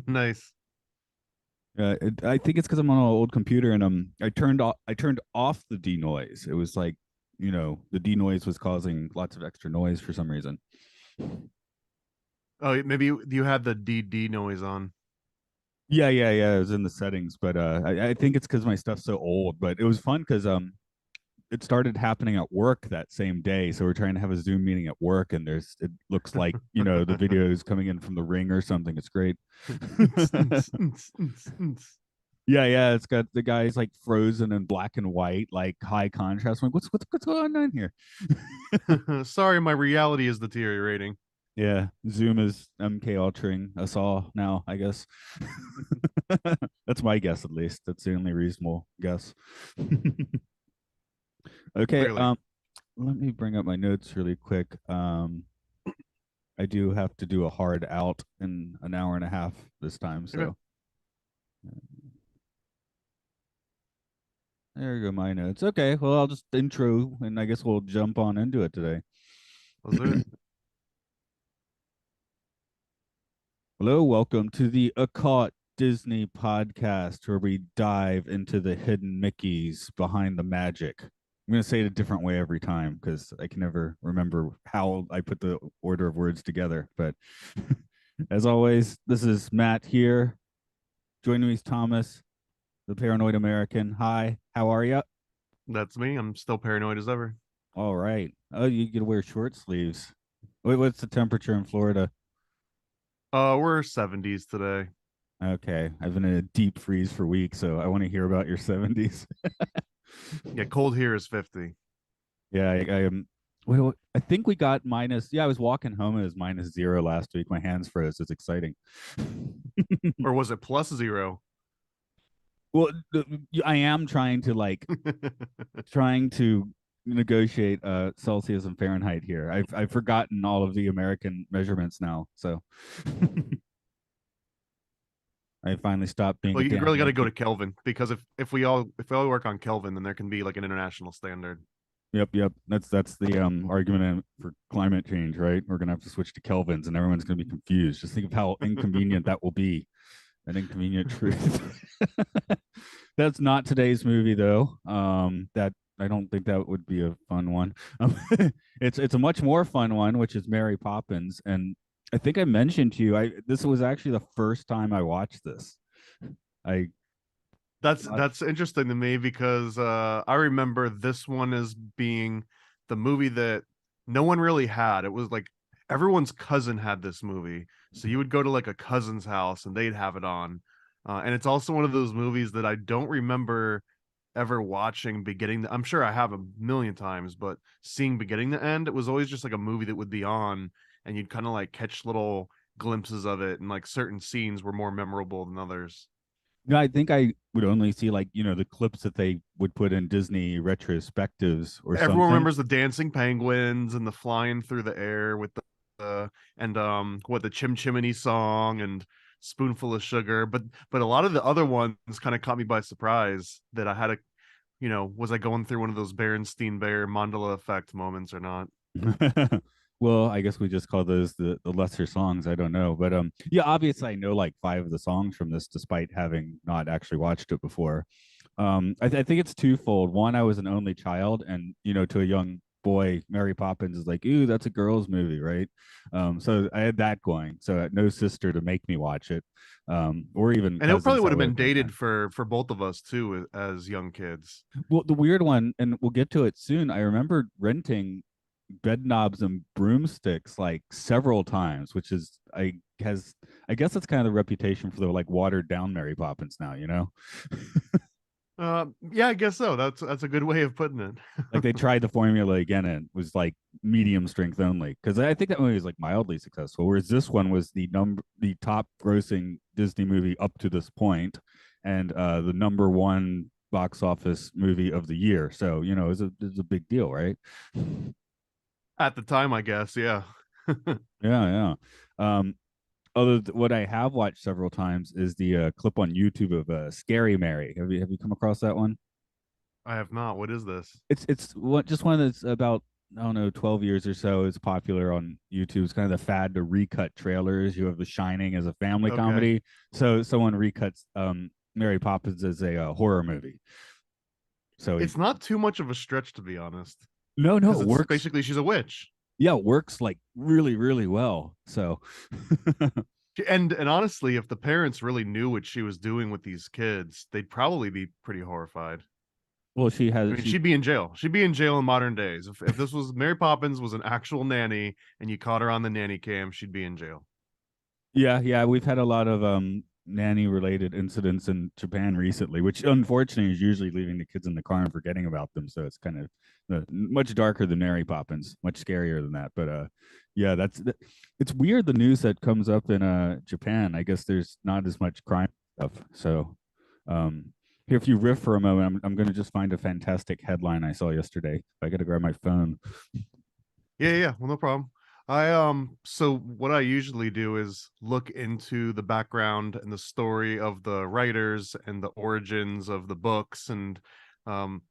Nice. I think it's because I'm on an old computer and I turned off the denoise. It was like, the denoise was causing lots of extra noise for some reason. Oh, maybe you had the DD noise on. Yeah, yeah, yeah. It was in the settings, but I think it's because my stuff's so old. But it was fun because it started happening at work that same day. So we're trying to have a Zoom meeting at work, and it looks like the video is coming in from the Ring or something. It's great. Yeah, yeah. It's got the guys like frozen in black and white, like high contrast. I'm like, what's going on here? Sorry, my reality is deteriorating. Yeah, Zoom is MK ultraing us all now, I guess. That's my guess, at least. That's the only reasonable guess. Okay, Clearly. let me bring up my notes really quick. I do have to do a hard out in an hour and a half this time, Okay. so there you go, my notes. Okay, well, I'll just intro, and I guess we'll jump on into it today. Let's do it. Hello, welcome to the Occult Disney podcast, where we dive into the hidden Mickeys behind the magic. I'm going to say it a different way every time because I can never remember how I put the order of words together. But as always, this is Matt here. Joining me is Thomas, the Paranoid American. Hi, how are you? That's me. I'm still paranoid as ever. All right. Oh, you get to wear short sleeves. Wait, what's the temperature in Florida? We're 70s today. Okay, I've been in a deep freeze for weeks, so I want to hear about your 70s. Yeah, cold here is 50. Yeah, I am. Well, I think we got minus. Yeah, I was walking home. It was -0 last week. My hands froze. It's exciting. Or was it +0? Well, I am trying to trying to negotiate Celsius and Fahrenheit here. I've forgotten all of the American measurements now, so I finally stopped being Well, a you damn really got to go to Yankee. Kelvin because if we all work on Kelvin, then there can be like an international standard. Yep, yep. That's the argument for climate change, right? We're gonna have to switch to kelvins, and everyone's gonna be confused. Just think of how inconvenient that will be. An inconvenient truth. That's not today's movie, though. That I don't think that would be a fun one. It's a much more fun one, which is Mary Poppins, and I think I mentioned to you, I this was actually the first time I watched this. I That's interesting to me because I remember this one as being the movie that no one really had. It was like everyone's cousin had this movie, so you would go to like a cousin's house and they'd have it on. And it's also one of those movies that I don't remember ever watching beginning I'm sure I have a million times, but seeing beginning to end, it was always just like a movie that would be on, and you'd kind of like catch little glimpses of it, and like certain scenes were more memorable than others. No, I think I would only see the clips that they would put in Disney retrospectives or Everyone something. remembers the dancing penguins and the flying through the air with the and what the chimney song and spoonful of sugar, but a lot of the other ones kind of caught me by surprise that I had a was I going through one of those Berenstein Bear Mandela effect moments or not. Well, I guess we just call those the lesser songs. I don't know, but yeah, obviously I know like five of the songs from this, despite having not actually watched it before. I think it's twofold. One, I was an only child, and to a young boy, Mary Poppins is like, ooh, that's a girls' movie, right? So I had that going. So I had no sister to make me watch it, or even And it probably cousins would that have would been have been dated there. for both of us too as young kids. Well, the weird one, and we'll get to it soon. I remember renting bed knobs and broomsticks like several times, which is I guess that's kind of the reputation for the like watered down Mary Poppins now. Yeah, I guess so. That's a good way of putting it. Like they tried the formula again and it was like medium strength only. Because I think that movie was like mildly successful, whereas this one was the top grossing Disney movie up to this point, and the number one box office movie of the year. So, it's a big deal, right? At the time, I guess, yeah. Yeah, yeah. What I have watched several times is the clip on YouTube of Scary Mary. Have you come across that one? I have not. What is this? It's what just one that's about I don't know, 12 years or so is popular on YouTube. It's kind of the fad to recut trailers. You have The Shining as a family Okay. comedy. So someone recuts Mary Poppins as a horror movie. So he, It's not too much of a stretch, to be honest, no, no, because it it's works. basically she's a witch. Yeah, it works like really, really well. So, And honestly, if the parents really knew what she was doing with these kids, they'd probably be pretty horrified. well, she I has, mean, she, she'd be in jail. She'd be in jail in modern days. If this was Mary Poppins was an actual nanny and you caught her on the nanny cam, she'd be in jail. yeah, yeah, we've had a lot of nanny related incidents in Japan recently, which unfortunately is usually leaving the kids in the car and forgetting about them. So it's kind of much darker than Mary Poppins, much scarier than that. But yeah, it's weird the news that comes up in Japan. I guess there's not as much crime stuff. So um here, if you riff for a moment, I'm going to just find a fantastic headline I saw yesterday. I got to grab my phone. Yeah, yeah, well, no problem. So what I usually do is look into the background and the story of the writers and the origins of the books. And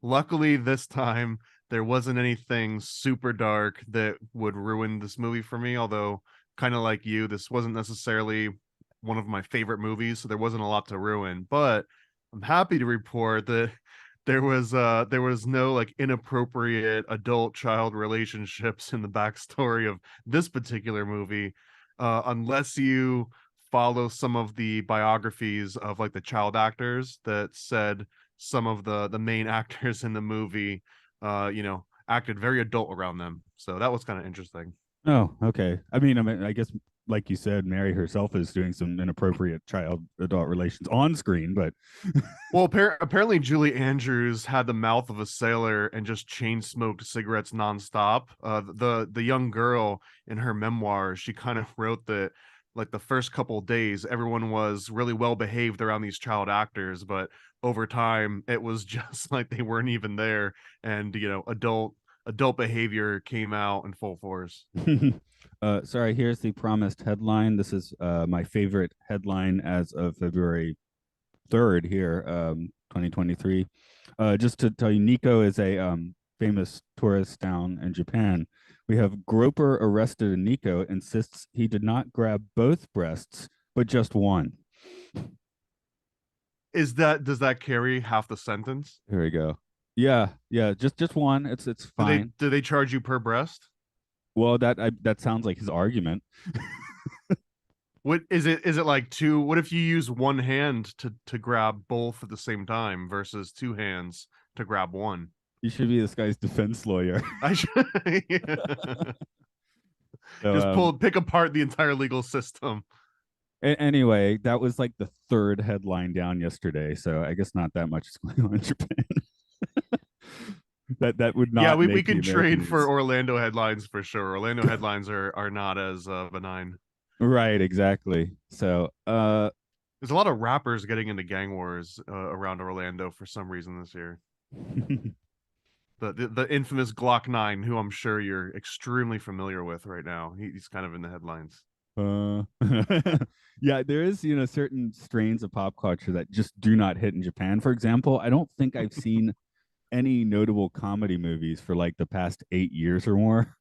luckily this time there wasn't anything super dark that would ruin this movie for me, although kind of like you, this wasn't necessarily one of my favorite movies, so there wasn't a lot to ruin. But I'm happy to report that there was no like inappropriate adult child relationships in the backstory of this particular movie, unless you follow some of the biographies of like the child actors that said some of the main actors in the movie acted very adult around them, so that was kind of interesting. Oh, okay. I mean, I guess like you said, Mary herself is doing some inappropriate child adult relations on screen, but Well, apparently Julie Andrews had the mouth of a sailor and just chain smoked cigarettes nonstop. The young girl in her memoir, she kind of wrote that like the first couple of days, everyone was really well behaved around these child actors, but over time, it was just like they weren't even there, and adult behavior came out in full force. sorry, here's the promised headline. This is my favorite headline as of February 3rd here, 2023. Just to tell you, Nico is a famous tourist town in Japan. We have Groper arrested in Nico, insists he did not grab both breasts, but just one. Does that carry half the sentence? Here we go. Yeah, yeah, just one. It's fine. Do they charge you per breast? Well, that sounds like his argument. What is it like two? What if you use one hand to grab both at the same time versus two hands to grab one? You should be this guy's defense lawyer. I should So just pick apart the entire legal system. anyway, that was like the third headline down yesterday. So I guess not that much is going on in Japan. That would Yeah, not we make the can American trade for news. Orlando headlines for sure. Orlando headlines are not as benign. Right, exactly. So There's a lot of rappers getting into gang wars around Orlando for some reason this year. The infamous Glock 9, who I'm sure you're extremely familiar with right now. He's kind of in the headlines. uh yeah, there is, certain strains of pop culture that just do not hit in Japan. For example, I don't think I've seen any notable comedy movies for like the past 8 years or more.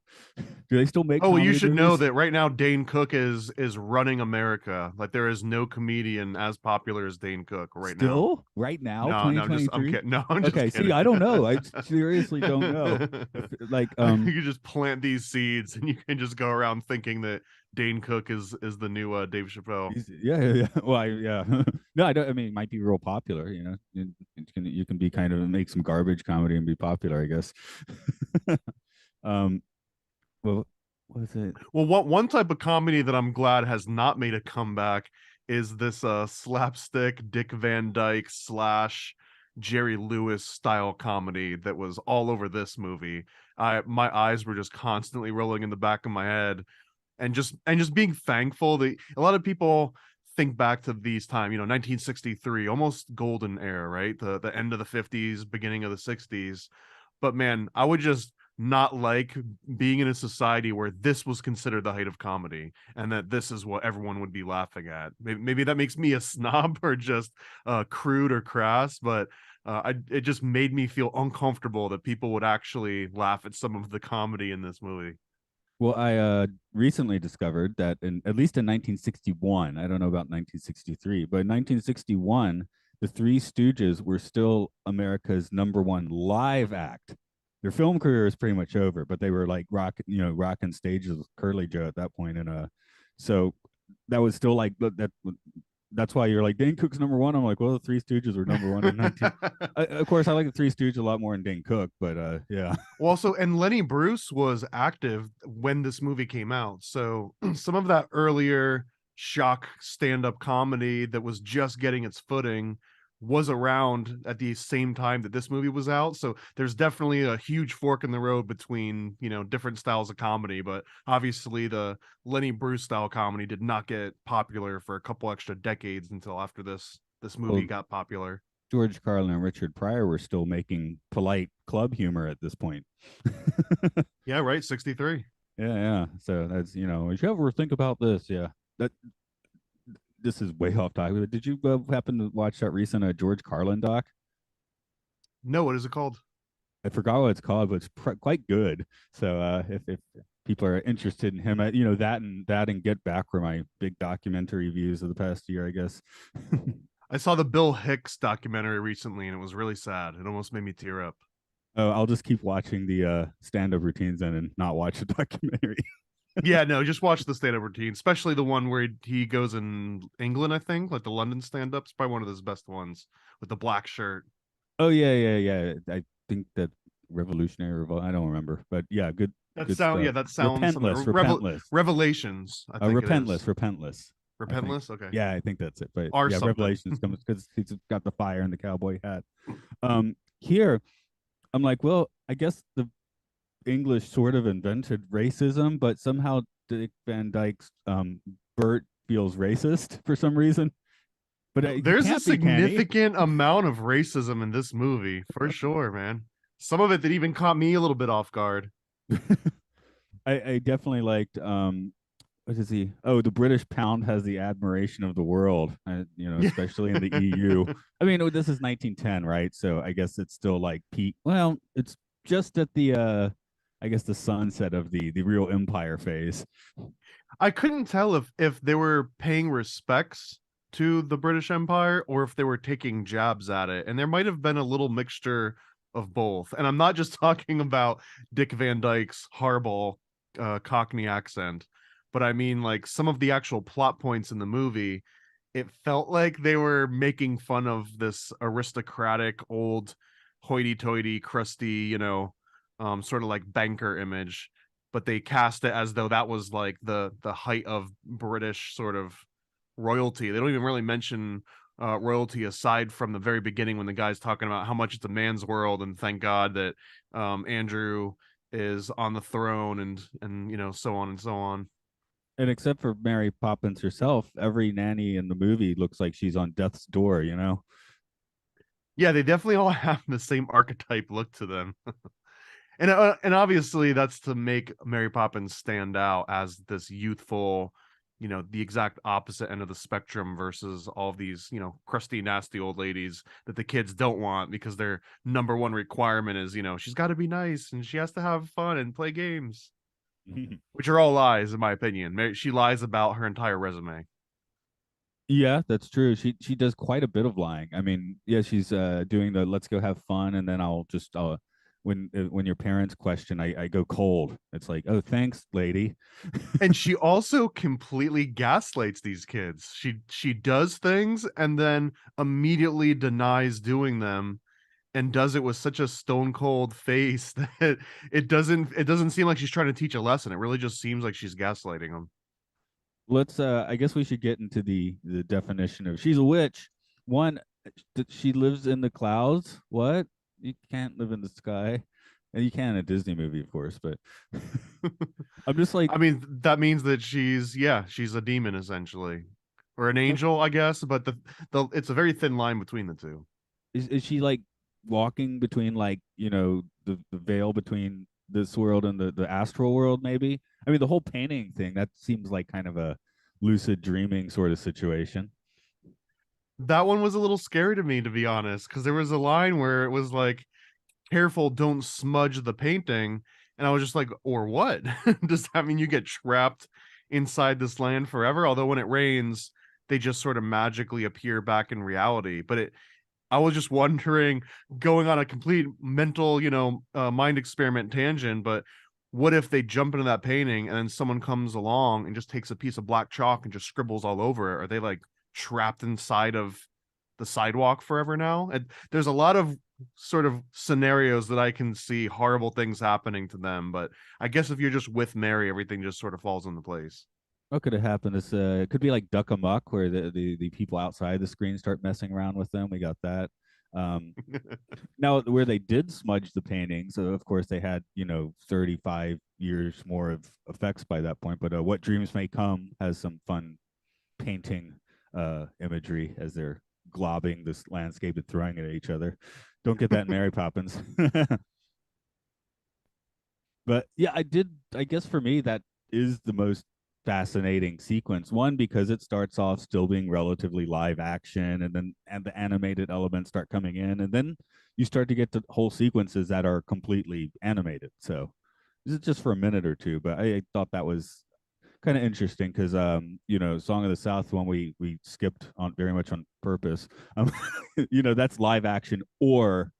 Do they still make Oh, well, you comedy should know movies? that right now Dane Cook is running America. Like there is no comedian as popular as Dane Cook right now. Still? Right now, No, no, I'm 2023? kidding. No, I'm just Okay, see, kidding. I don't know. I seriously don't know. Like, You just plant these seeds, and you can just go around thinking that Dane Cook is the new Dave Chappelle. yeah, yeah, yeah. Well, yeah. No, I don't. I mean, it might be real popular. You can be kind of make some garbage comedy and be popular, I guess. um, well, what is it? Well, one type of comedy that I'm glad has not made a comeback is this slapstick Dick Van Dyke slash Jerry Lewis style comedy that was all over this movie. My eyes were just constantly rolling in the back of my head, and just being thankful that a lot of people think back to these time, 1963, almost golden era, right? The end of the 50s, beginning of the 60s. But man, I would just not like being in a society where this was considered the height of comedy and that this is what everyone would be laughing at. Maybe that makes me a snob or just crude or crass, but it just made me feel uncomfortable that people would actually laugh at some of the comedy in this movie. Well, I recently discovered that at least in 1961, I don't know about 1963, but in 1961, the Three Stooges were still America's #1 live act. Their film career is pretty much over, but they were like rocking stages with Curly Joe at that point, and so that was still like that. That's why you're like Dane Cook's #1. I'm like, well, the Three Stooges were #1 in 19. Of course, I like the Three Stooges a lot more than Dane Cook, but yeah. Well, also, and Lenny Bruce was active when this movie came out. So some of that earlier shock stand-up comedy that was just getting its footing was around at the same time that this movie was out. So there's definitely a huge fork in the road between, different styles of comedy. But obviously the Lenny Bruce style comedy did not get popular for a couple extra decades until after this movie Well, got popular. George Carlin and Richard Pryor were still making polite club humor at this point. Yeah, right. 63. Yeah, yeah. So that's if you ever think about this, yeah. That this is way off topic. But did you happen to watch that recent George Carlin doc? No, what is it called? I forgot what it's called, but it's quite good. So if people are interested in him, that and Get Back were my big documentary views of the past year, I guess. I saw the Bill Hicks documentary recently and it was really sad. It almost made me tear up. Oh, I'll just keep watching the stand-up routines then and not watch the documentary. Yeah, no, just watch the stand-up routine, especially the one where he goes in England, I think, like the London stand-up's probably one of his best ones with the black shirt. Oh yeah, yeah, yeah. I think that Revolutionary Revolt. I don't remember, but yeah, good stuff. That sounds something. Repentless. Revelations, I think it is. Repentless. I think. Repentless, okay. Yeah, I think that's it. But Or yeah, something. Revelations comes because he's got the fire and the cowboy hat. Here, I'm like, well, I guess the English sort of invented racism, but somehow Dick Van Dyke's Bert feels racist for some reason. But There's a significant amount of racism in this movie, for sure, man. Some of it that even caught me a little bit off guard. I definitely liked what is he? Oh, the British pound has the admiration of the world, especially in the EU. I mean, this is 1910, right? So I guess it's still like peak. Well, it's just at the I guess the sunset of the real empire phase. I couldn't tell if they were paying respects to the British Empire or if they were taking jabs at it. And there might have been a little mixture of both. And I'm not just talking about Dick Van Dyke's horrible Cockney accent, but I mean like some of the actual plot points in the movie. It felt like they were making fun of this aristocratic old hoity-toity crusty, sort of like banker image, but they cast it as though that was like the height of British sort of royalty. They don't even really mention royalty aside from the very beginning when the guy's talking about how much it's a man's world and thank God that Andrew is on the throne and so on and so on. And except for Mary Poppins herself, every nanny in the movie looks like she's on death's door. Yeah, they definitely all have the same archetype look to them. And obviously that's to make Mary Poppins stand out as this youthful, the exact opposite end of the spectrum versus all of these, crusty, nasty old ladies that the kids don't want because their #1 requirement is, she's got to be nice and she has to have fun and play games, which are all lies in my opinion. She lies about her entire resume. Yeah, that's true. She does quite a bit of lying. I mean, yeah, she's doing the let's go have fun, and then I'll just when your parents question, I go cold. It's like, oh, thanks, lady. And she also completely gaslights these kids. She does things and then immediately denies doing them and does it with such a stone cold face that it doesn't seem like she's trying to teach a lesson. It really just seems like she's gaslighting them. Let's I guess we should get into the definition of she's a witch. One, she lives in the clouds. What? You can't live in the sky. And you can in a Disney movie, of course, but I'm just like, I mean, that means that she's a demon essentially. Or an angel, I guess, but the it's a very thin line between the two. is she like walking between like, the veil between this world and the astral world, maybe? I mean, the whole painting thing, that seems like kind of a lucid dreaming sort of situation. That one was a little scary to me, to be honest, because there was a line where it was like, careful, don't smudge the painting. And I was just like, or what? Does that mean you get trapped inside this land forever? Although when it rains, they just sort of magically appear back in reality. But I was just wondering, going on a complete mental, mind experiment tangent, but what if they jump into that painting and then someone comes along and just takes a piece of black chalk and just scribbles all over it? Are they like trapped inside of the sidewalk forever now? And there's a lot of sort of scenarios that I can see horrible things happening to them, but I guess if you're just with Mary, everything just sort of falls into place. What could have happened is it could be like Duck Amuck, where the people outside the screen start messing around with them. We got that. Um, Now, where they did smudge the paintings, of course, they had 35 years more of effects by that point. But What Dreams May Come has some fun painting imagery as they're globbing this landscape and throwing it at each other. Don't get that in Mary Poppins. But yeah, I did. I guess for me, that is the most fascinating sequence. One, because it starts off still being relatively live action, and the animated elements start coming in, and then you start to get to whole sequences that are completely animated. So this is just for a minute or two, but I thought that was kind of interesting because Song of the South one we skipped on very much on purpose. That's live action or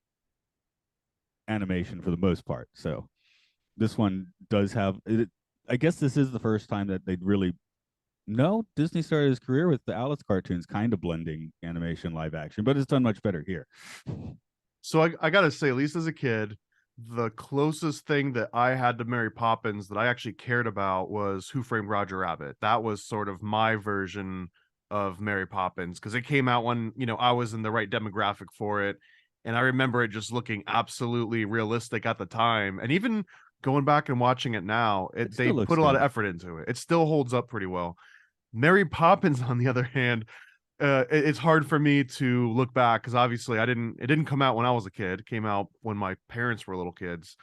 animation for the most part. So this one does have it. I guess this is the first time that they'd really no Disney started his career with the Alice cartoons, kind of blending animation live action, but it's done much better here. So I gotta say, at least as a kid, the closest thing that I had to Mary Poppins that I actually cared about was Who Framed Roger Rabbit. That was sort of my version of Mary Poppins because it came out when, I was in the right demographic for it. And I remember it just looking absolutely realistic at the time. And even going back and watching it now, It they still looks put a lot of good. effort into it. It still holds up pretty well. Mary Poppins, on the other hand, it's hard for me to look back because obviously it didn't come out when I was a kid. It came out when my parents were little kids.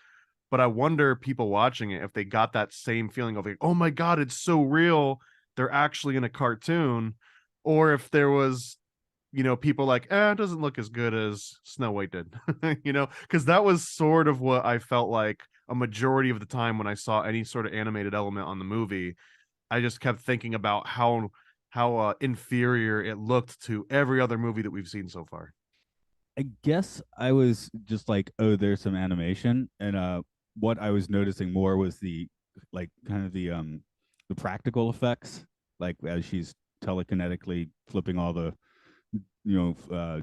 But I wonder, people watching it, if they got that same feeling of like, oh my god, it's so real, they're actually in a cartoon, or if there was, people like, it doesn't look as good as Snow White did. Because that was sort of what I felt like a majority of the time when I saw any sort of animated element on the movie. I just kept thinking about how inferior it looked to every other movie that we've seen so far. I guess I was just like, oh, there's some animation, and what I was noticing more was the like kind of the practical effects, like as she's telekinetically flipping all the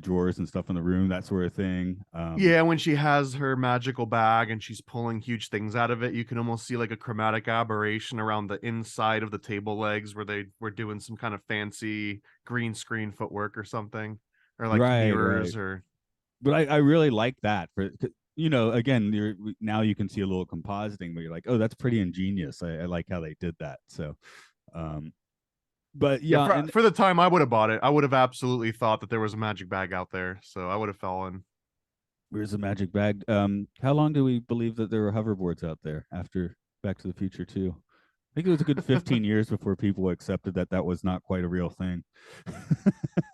drawers and stuff in the room, that sort of thing. Yeah, when she has her magical bag and she's pulling huge things out of it, you can almost see like a chromatic aberration around the inside of the table legs where they were doing some kind of fancy green screen footwork or something, or like Right, right. mirrors or But I really like that for again, you're now you can see a little compositing, but you're like, oh, that's pretty ingenious. I like how they did that. So, um, but yeah, yeah, and for the time I would have bought it, I would have absolutely thought that there was a magic bag out there, so I would have fallen. where's the magic bag? How long do we believe that there were hoverboards out there after Back to the Future 2? I think it was a good 15 years before people accepted that that was not quite a real thing.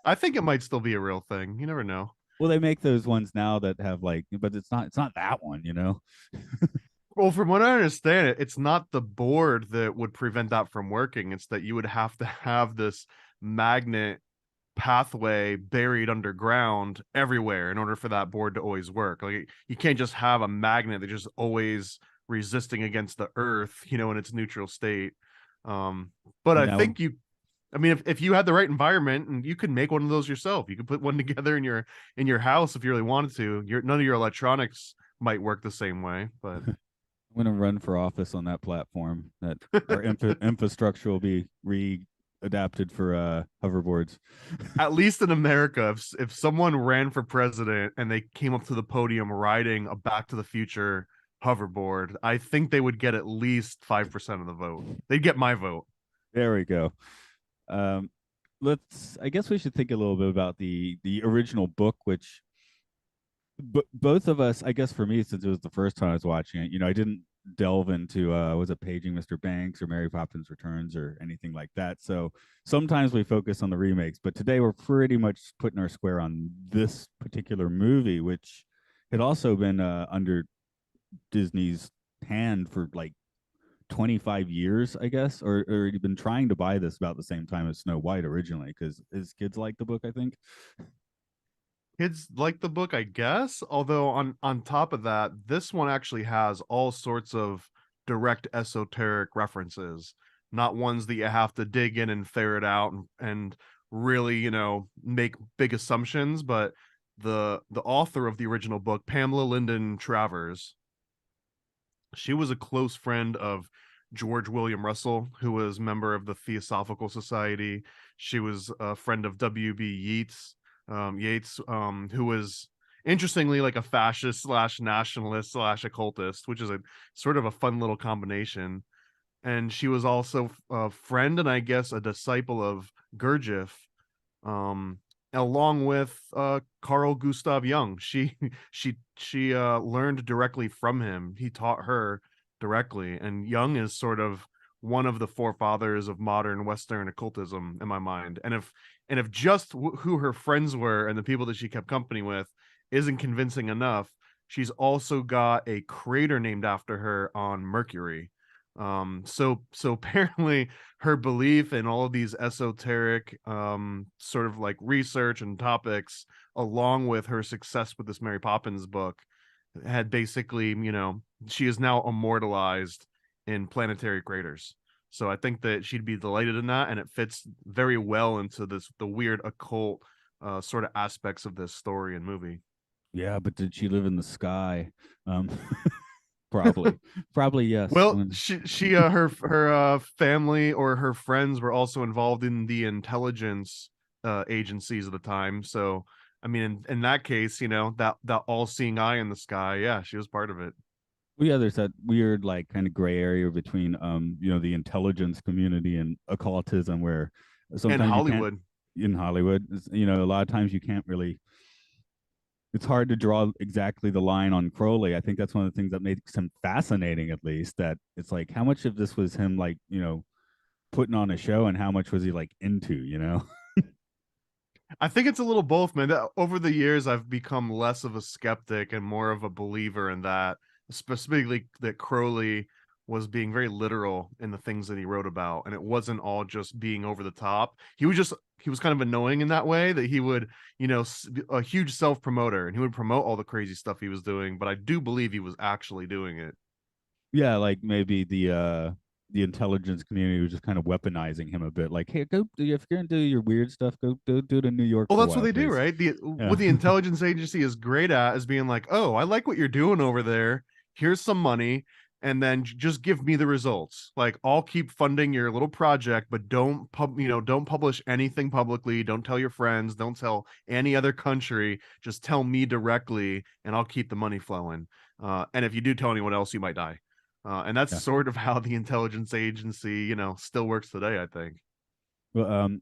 I think it might still be a real thing. You never know. Well, they make those ones now that have like, but it's not that one. Well, from what I understand, it's not the board that would prevent that from working. It's that you would have to have this magnet pathway buried underground everywhere in order for that board to always work. Like you can't just have a magnet that just always resisting against the earth, in its neutral state. Um, but And I now think I mean, if you had the right environment and you could make one of those yourself, you could put one together in your house if you really wanted to. None of your electronics might work the same way, but I'm going to run for office on that platform. That our infrastructure will be readapted for hoverboards. at least in America, if someone ran for president and they came up to the podium riding a Back to the Future hoverboard, I think they would get at least 5% of the vote. They'd get my vote. There we go. Um, let's. I guess we should think a little bit about the original book, which both of us. I guess for me, since it was the first time I was watching it, I didn't delve into was it Paging Mr. Banks or Mary Poppins Returns or anything like that. So sometimes we focus on the remakes, but today we're pretty much putting our square on this particular movie, which had also been under Disney's hand for like 25 years, I guess, or he'd been trying to buy this about the same time as Snow White originally, because his kids like the book, I think. Kids like the book, I guess. Although on top of that, this one actually has all sorts of direct esoteric references, not ones that you have to dig in and ferret out and really, make big assumptions. But the author of the original book, Pamela Lyndon Travers, she was a close friend of George William Russell, who was member of the Theosophical Society. She was a friend of W.B. Yeats, who was interestingly like a fascist slash nationalist slash occultist, which is a sort of a fun little combination. And she was also a friend and I guess a disciple of Gurdjieff, um, along with Carl Gustav Jung. She learned directly from him. He taught her directly, and Jung is sort of one of the forefathers of modern Western occultism in my mind. And if just who her friends were and the people that she kept company with isn't convincing enough, she's also got a crater named after her on Mercury. So apparently her belief in all of these esoteric sort of like research and topics, along with her success with this Mary Poppins book, had basically, she is now immortalized in planetary craters. So I think that she'd be delighted in that, and it fits very well into the weird occult sort of aspects of this story and movie. Yeah, but did she live in the sky? Um, probably, probably yes. Well, When she her family or her friends were also involved in the intelligence agencies of the time. So, I mean, in that case, that all-seeing eye in the sky, yeah, she was part of it. well, yeah, there's that weird like kind of gray area between the intelligence community and occultism, where And sometimes you can't Hollywood. in Hollywood, a lot of times you can't really, it's hard to draw exactly the line on Crowley. I think that's one of the things that makes him fascinating, at least, that it's like how much of this was him like, putting on a show and how much was he like into. I think it's a little both, man. Over the years, I've become less of a skeptic and more of a believer in that, specifically that Crowley was being very literal in the things that he wrote about, and it wasn't all just being over the top. He was kind of annoying in that way that he would, a huge self promoter, and he would promote all the crazy stuff he was doing. But I do believe he was actually doing it. Yeah, like maybe the intelligence community was just kind of weaponizing him a bit. Like, hey, go if you're gonna do your weird stuff, go do it in New York Well, for a that's what while, they do, please. right? The Yeah. What the intelligence agency is great at is being like, "Oh, I like what you're doing over there. Here's some money, and then just give me the results. Like, I'll keep funding your little project, but don't publish anything publicly. Don't tell your friends. Don't tell any other country. Just tell me directly, and I'll keep the money flowing. And if you do tell anyone else, you might die." And that's Yeah. sort of how the intelligence agency, still works today, I think. Well,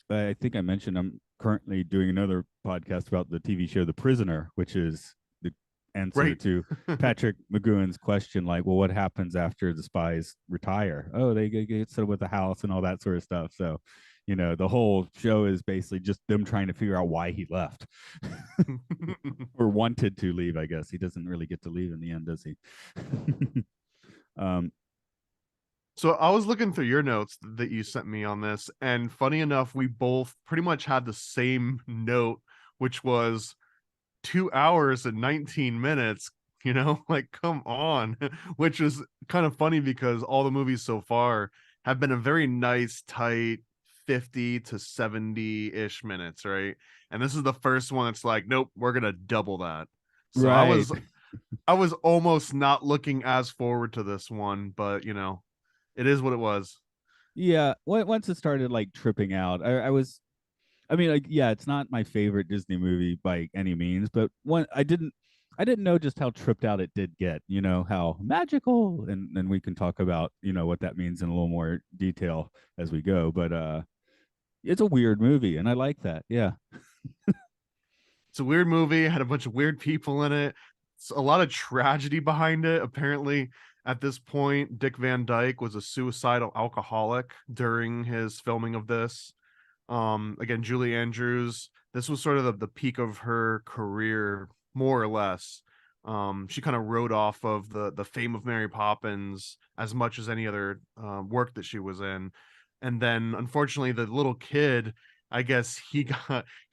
I think I mentioned I'm currently doing another podcast about the TV show The Prisoner, which is the answer Right. to Patrick McGowan's question, like, well, what happens after the spies retire? Oh, they get settled with the house and all that sort of stuff. So, the whole show is basically just them trying to figure out why he left or wanted to leave. I guess he doesn't really get to leave in the end, does he? um, So I was looking through your notes that you sent me on this, and funny enough, we both pretty much had the same note, which was 2 hours and 19 minutes. Like, come on, which is kind of funny because all the movies so far have been a very nice, tight 50 to 70-ish minutes, right? And this is the first one that's like, nope, we're gonna double that. So I right. was I was almost not looking as forward to this one, but it is what it was. Yeah. Once it started like tripping out, I was. I mean, like, yeah, it's not my favorite Disney movie by any means, but I didn't know just how tripped out it did get. How magical, and then we can talk about what that means in a little more detail as we go. But it's a weird movie, and I like that. Yeah. It's a weird movie, had a bunch of weird people in it. It's a lot of tragedy behind it. Apparently, At this point, Dick Van Dyke was a suicidal alcoholic during his filming of this. Again, Julie Andrews, this was sort of the peak of her career, more or less. She kind of rode off of the fame of Mary Poppins as much as any other work that she was in. And then unfortunately the little kid, I guess he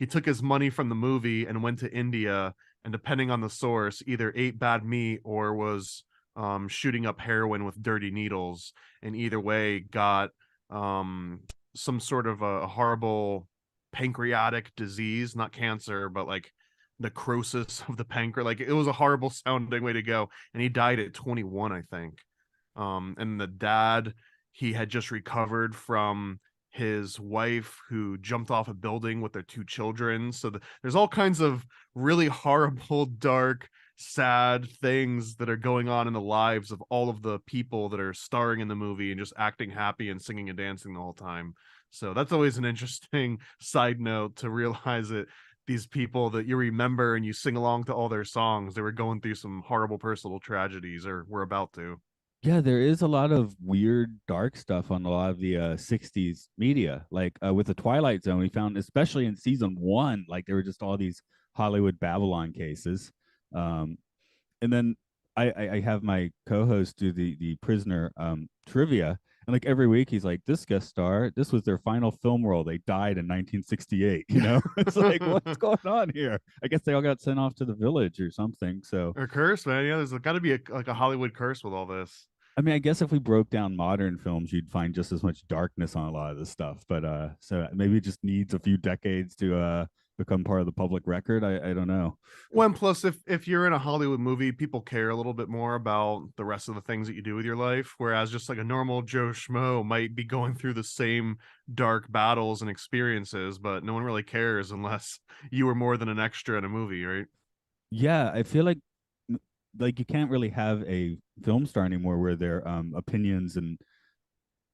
took his money from the movie and went to India, and depending on the source, either ate bad meat or was shooting up heroin with dirty needles, and either way got some sort of a horrible pancreatic disease, not cancer, but like necrosis of the pancreas. Like it was a horrible sounding way to go. And he died at 21, I think. And the dad, he had just recovered from his wife who jumped off a building with their two children. So there's all kinds of really horrible, dark, sad things that are going on in the lives of all of the people that are starring in the movie and just acting happy and singing and dancing the whole time. So that's always an interesting side note to realize that these people that you remember and you sing along to all their songs, they were going through some horrible personal tragedies, or were about to. Yeah, there is a lot of weird, dark stuff on a lot of the 60s media. Like with the Twilight Zone, we found, especially in season one, like there were just all these Hollywood Babylon cases. Um, and then I have my co-host do the prisoner trivia, and like every week he's like, this guest star, this was their final film role, they died in 1968. It's like, what's going on here? I guess they all got sent off to the village or something. So Or curse, man. Yeah, there's got to be like a Hollywood curse with all this. I mean, I guess if we broke down modern films, you'd find just as much darkness on a lot of this stuff. But so maybe it just needs a few decades to become part of the public record. I don't know. Well, and plus, if you're in a Hollywood movie, people care a little bit more about the rest of the things that you do with your life, whereas just like a normal Joe Schmo might be going through the same dark battles and experiences, but no one really cares unless you were more than an extra in a movie, right? Yeah, I feel like you can't really have a film star anymore where their opinions, and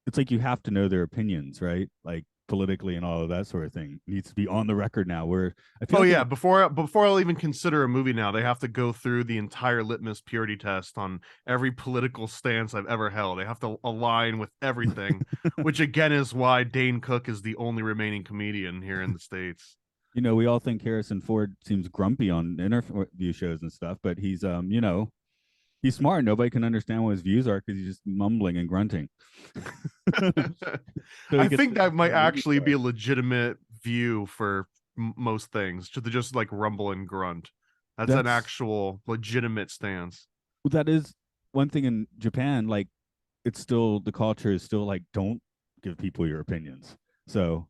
it's like you have to know their opinions, right? Like politically and all of that sort of thing needs to be on the record now. Where I feel Oh like yeah, before I'll even consider a movie now, they have to go through the entire litmus purity test on every political stance I've ever held. They have to align with everything, which again is why Dane Cook is the only remaining comedian here in the States. we all think Harrison Ford seems grumpy on interview shows and stuff, but he's smart. Nobody can understand what his views are because he's just mumbling and grunting. So I he gets think that might actually star. be a legitimate view for most things, to just like rumble and grunt. That's an That's actual legitimate stance. that is one thing in Japan. Like, it's still, the culture is still like, don't give people your opinions. So,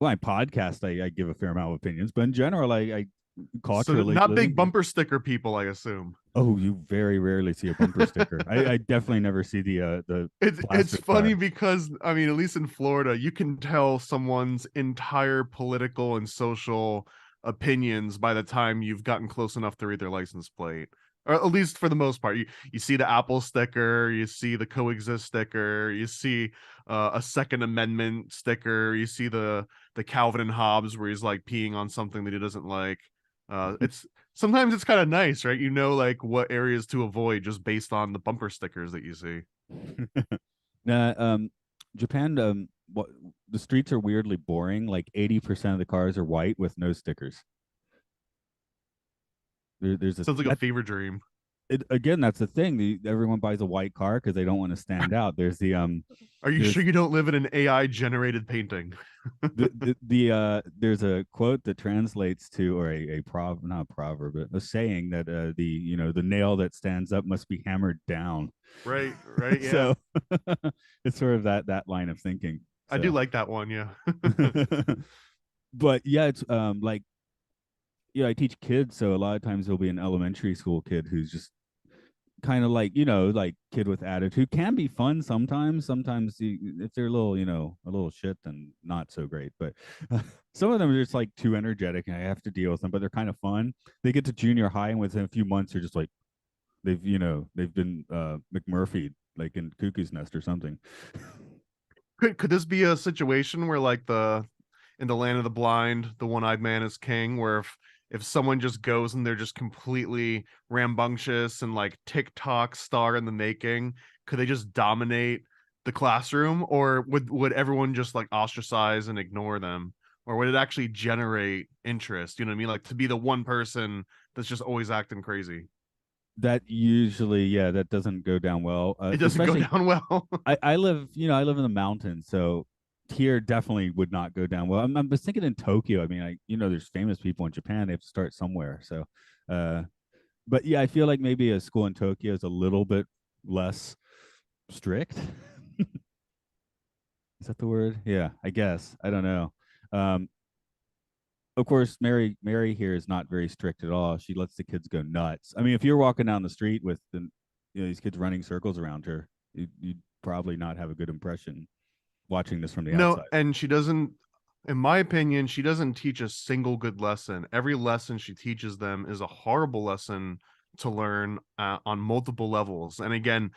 well, I podcast, I give a fair amount of opinions, but in general, I So culturally not big living. bumper sticker people, I assume. Oh, you very rarely see a bumper sticker. I definitely never see the It's plastic funny card. because I mean, at least in Florida, you can tell someone's entire political and social opinions by the time you've gotten close enough to read their license plate. Or at least for the most part. You see the Apple sticker, you see the coexist sticker, you see a Second Amendment sticker, you see the Calvin and Hobbes where he's like peeing on something that he doesn't like. It's sometimes it's kind of nice, right? You know, like what areas to avoid just based on the bumper stickers that you see. Now, Japan, what the streets are weirdly boring. Like 80% of the cars are white with no stickers. There's a Sounds like a that fever dream. again. That's the thing. Everyone buys a white car because they don't want to stand out. Are you sure There's you don't live in an AI generated painting? there's a quote that translates to, or a prov not a proverb, but a saying that the nail that stands up must be hammered down. Right, right, yeah. So it's sort of that line of thinking. I do So like that one, yeah. but yeah, it's like, I teach kids, so a lot of times there'll be an elementary school kid who's just kind of like, like kid with attitude, can be fun sometimes. Sometimes if they're a little, a little shit, then not so great. But some of them are just like too energetic, and I have to deal with them. But they're kind of fun. They get to junior high, and within a few months, they're just like they've been McMurphy, like in Cuckoo's Nest or something. Could this be a situation where like the in the land of the blind, the one-eyed man is king, where if if someone just goes and they're just completely rambunctious and like TikTok star in the making, could they just dominate the classroom, or would everyone just like ostracize and ignore them? Or would it actually generate interest? You know what I mean? Like to be the one person that's just always acting crazy. That usually, yeah, that doesn't go down well. It doesn't go Especially, down well. I live, I live in the mountains, so here definitely would not go down well. I'm just thinking in Tokyo. I mean, there's famous people in Japan. They have to start somewhere. So, uh, but yeah, I feel like maybe a school in Tokyo is a little bit less strict. Is that the word? Yeah, I guess. I don't know. Um, of course, Mary here is not very strict at all. She lets the kids go nuts. I mean, if you're walking down the street with these kids running circles around her, you'd probably not have a good impression watching this from the No, outside. and she doesn't, in my opinion, she doesn't teach a single good lesson. Every lesson she teaches them is a horrible lesson to learn on multiple levels. And again,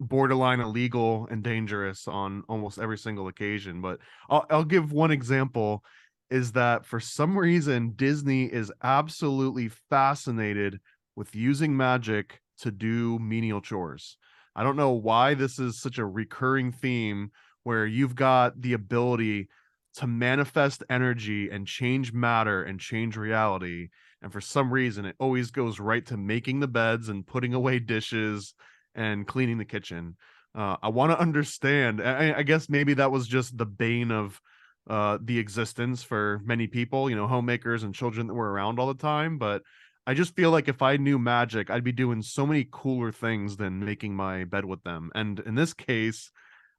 borderline illegal and dangerous on almost every single occasion. But I'll give one example, is that for some reason Disney is absolutely fascinated with using magic to do menial chores. I don't know why this is such a recurring theme, where you've got the ability to manifest energy and change matter and change reality, and for some reason it always goes right to making the beds and putting away dishes and cleaning the kitchen. I want to understand. I guess maybe that was just the bane of the existence for many people, homemakers and children that were around all the time. But I just feel like if I knew magic, I'd be doing so many cooler things than making my bed with them. And in this case,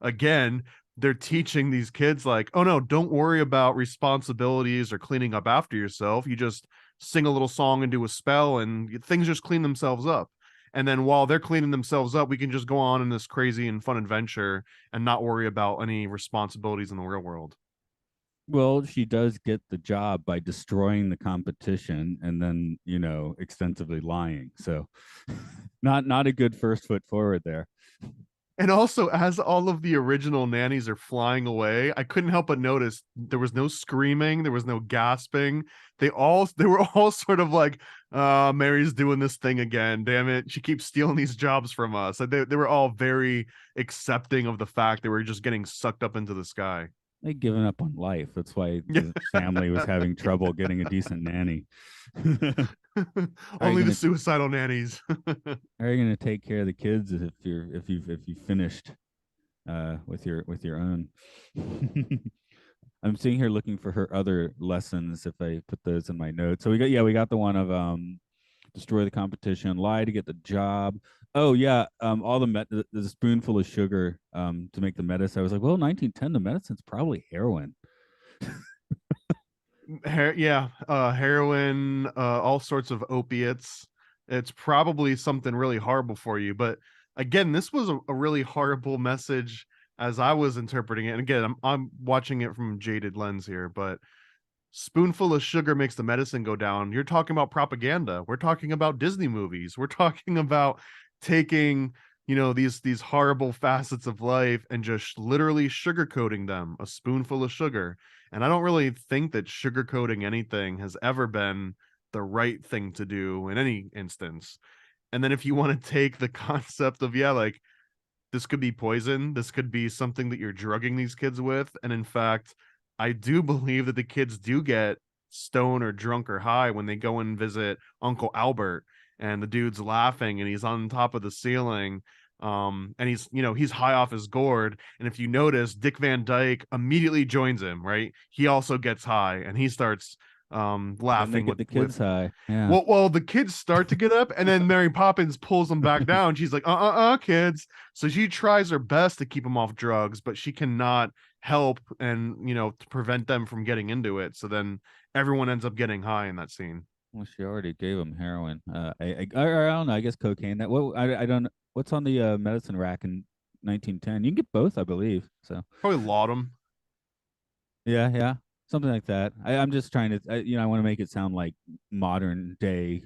again, they're teaching these kids like, oh no, don't worry about responsibilities or cleaning up after yourself. You just sing a little song and do a spell, and things just clean themselves up. And then while they're cleaning themselves up, we can just go on in this crazy and fun adventure and not worry about any responsibilities in the real world. Well, she does get the job by destroying the competition and then, extensively lying. So, not a good first foot forward there. And also, as all of the original nannies are flying away, I couldn't help but notice there was no screaming, there was no gasping. They were all sort of like, Mary's doing this thing again. Damn it. She keeps stealing these jobs from us. They were all very accepting of the fact they were just getting sucked up into the sky. They'd given up on life. That's why the family was having trouble getting a decent nanny. How are you Only the gonna suicidal nannies. how are you gonna take care of the kids if you finished with your own? I'm sitting here looking for her other lessons if I put those in my notes. So we got the one of destroy the competition, lie to get the job. Oh yeah, all the spoonful of sugar to make the medicine. I was like, well, 1910, the medicine's probably heroin. Yeah, heroin, all sorts of opiates. It's probably something really horrible for you. But again, this was a really horrible message as I was interpreting it. And again, I'm watching it from a jaded lens here, but spoonful of sugar makes the medicine go down. You're talking about propaganda. We're talking about Disney movies. We're talking about taking, these horrible facets of life and just literally sugarcoating them, a spoonful of sugar. And I don't really think that sugarcoating anything has ever been the right thing to do in any instance. And then if you want to take the concept of, yeah, like this could be poison, this could be something that you're drugging these kids with, and in fact, I do believe that the kids do get stoned or drunk or high when they go and visit Uncle Albert, and the dude's laughing and he's on top of the ceiling, and he's high off his gourd. And if you notice, Dick Van Dyke immediately joins him, right? He also gets high and he starts Then they laughing get with the kids high. Yeah. well, the kids start to get up, and then Mary Poppins pulls them back down. She's like, kids. So she tries her best to keep them off drugs, but she cannot help and, to prevent them from getting into it. So then everyone ends up getting high in that scene. Well, she already gave him heroin. I don't know. I guess cocaine. That what I don't. What's on the medicine rack in 1910? You can get both, I believe. So Probably laudanum. yeah, yeah, something like that. I'm just trying to. I want to make it sound like modern day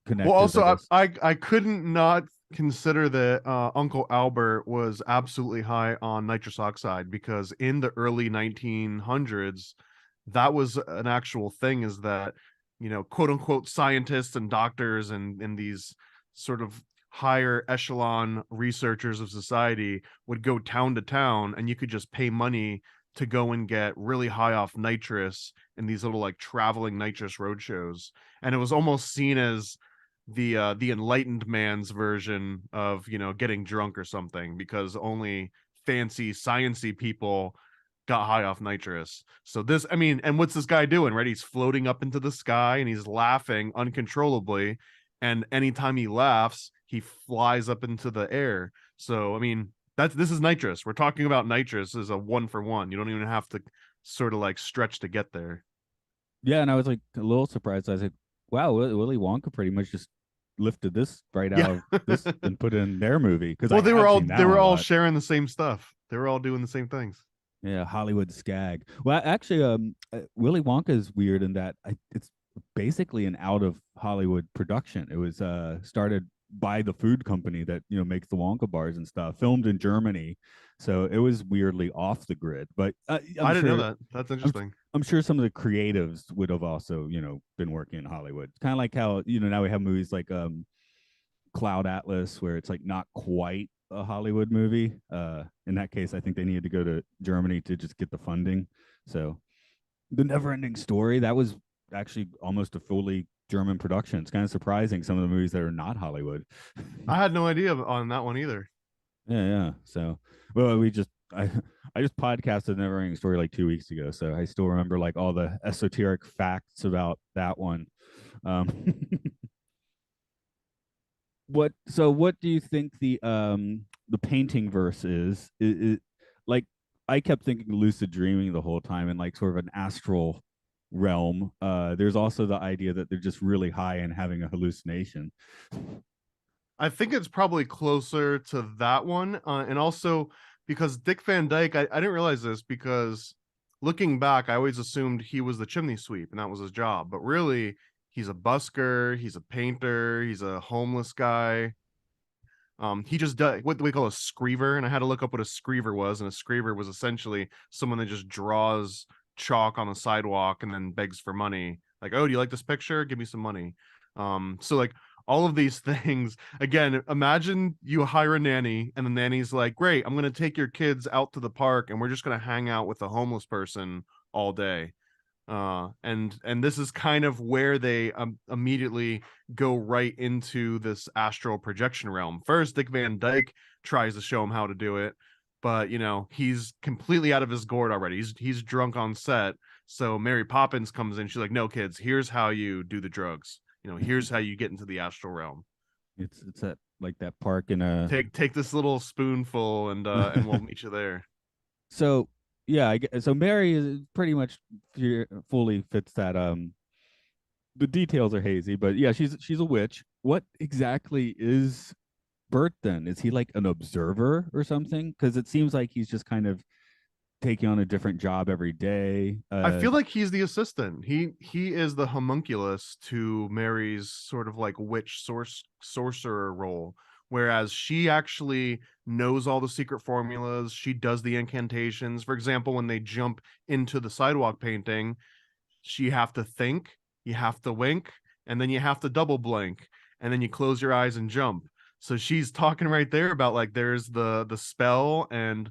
Well, connectors. I also, guess. I couldn't not consider that Uncle Albert was absolutely high on nitrous oxide, because in the early 1900s, that was an actual thing. Is that quote unquote scientists and doctors and these sort of higher echelon researchers of society would go town to town, and you could just pay money to go and get really high off nitrous in these little like traveling nitrous road shows. And it was almost seen as the enlightened man's version of getting drunk or something, because only fancy sciency people got high off nitrous. So this, I mean, and what's this guy doing, right? He's floating up into the sky and he's laughing uncontrollably. And anytime he laughs, he flies up into the air. So, I mean, this is nitrous. We're talking about nitrous as a 1-for-1. You don't even have to sort of like stretch to get there. Yeah, and I was like a little surprised. I was like, wow, Willy Wonka pretty much just lifted this right out Yeah. of this and put it in their movie, because Well, I have seen they that one were a all lot. sharing the same stuff. They were all doing the same things. Yeah, Hollywood skag. Well, actually, Willy Wonka is weird in that it's basically an out of Hollywood production. It was started by the food company that makes the Wonka bars and stuff. Filmed in Germany, so it was weirdly off the grid. But I I'm didn't know sure that. That's I'm interesting. I'm sure some of the creatives would have also been working in Hollywood. Kind of like how now we have movies like Cloud Atlas, where it's like not quite a Hollywood movie. In that case, I think they needed to go to Germany to just get the funding. So the Never-Ending Story, that was actually almost a fully German production. It's kind of surprising, some of the movies that are not Hollywood. I had no idea on that one either. Yeah. So, well, I just podcasted Never-Ending Story like 2 weeks ago, so I still remember like all the esoteric facts about that one. Um, what do you think the painting verse is like? I kept thinking lucid dreaming the whole time, and like sort of an astral realm. There's also the idea that they're just really high and having a hallucination. I think it's probably closer to that one. And also because Dick Van Dyke, I didn't realize this, because looking back, I always assumed he was the chimney sweep and that was his job. But really, he's a busker, he's a painter, he's a homeless guy. He just does what we call a screever, and I had to look up what a screever was, and a screever was essentially someone that just draws chalk on the sidewalk and then begs for money. Like, oh, do you like this picture? Give me some money. So like all of these things. Again, imagine you hire a nanny, and the nanny's like, "Great, I'm gonna take your kids out to the park, and we're just gonna hang out with a homeless person all day." And this is kind of where they immediately go right into this astral projection realm. First, Dick Van Dyke tries to show him how to do it, but he's completely out of his gourd already. He's drunk on set. So Mary Poppins comes in. She's like, "No, kids, here's how you do the drugs. Here's how you get into the astral realm. It's at like that park in a Take this little spoonful, and we'll meet you there." so yeah. So Mary is pretty much fully fits that. The details are hazy, but yeah, she's a witch. What exactly is Bert then? Is he like an observer or something? Because it seems like he's just kind of taking on a different job every day. I feel like he's the assistant. He is the homunculus to Mary's sort of like witch sorcerer role, whereas she actually knows all the secret formulas. She does the incantations. For example, when they jump into the sidewalk painting, you have to think, you have to wink, and then you have to double blink, and then you close your eyes and jump. So she's talking right there about like there's the spell and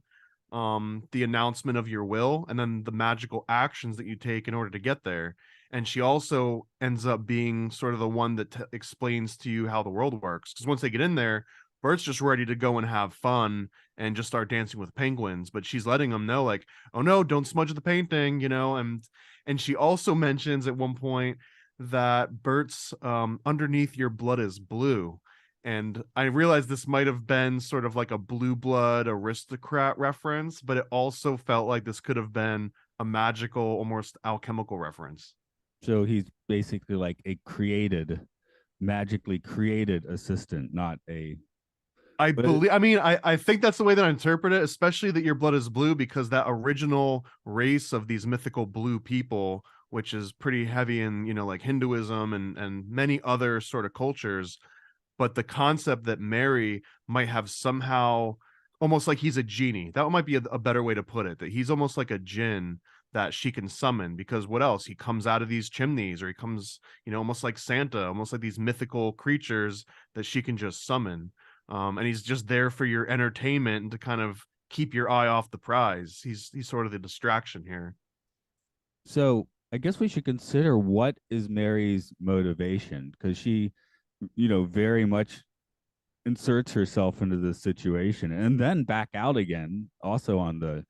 the announcement of your will, and then the magical actions that you take in order to get there. And she also ends up being sort of the one that explains to you how the world works, because once they get in there, Bert's just ready to go and have fun and just start dancing with penguins, but she's letting them know like, oh no, don't smudge the painting, and she also mentions at one point that Bert's underneath your blood is blue. And I realized this might have been sort of like a blue blood aristocrat reference, but it also felt like this could have been a magical, almost alchemical reference. So he's basically like a magically created assistant, not a. I But believe, I mean, I think that's the way that I interpret it, especially that your blood is blue, because that original race of these mythical blue people, which is pretty heavy in, like Hinduism and many other sort of cultures. But the concept that Mary might have somehow, almost like he's a genie, that might be a better way to put it, that he's almost like a djinn that she can summon, because what else? He comes out of these chimneys, or he comes, almost like Santa, almost like these mythical creatures that she can just summon. And he's just there for your entertainment and to kind of keep your eye off the prize. He's sort of the distraction here. So I guess we should consider what is Mary's motivation, because she, very much inserts herself into this situation and then back out again, also on the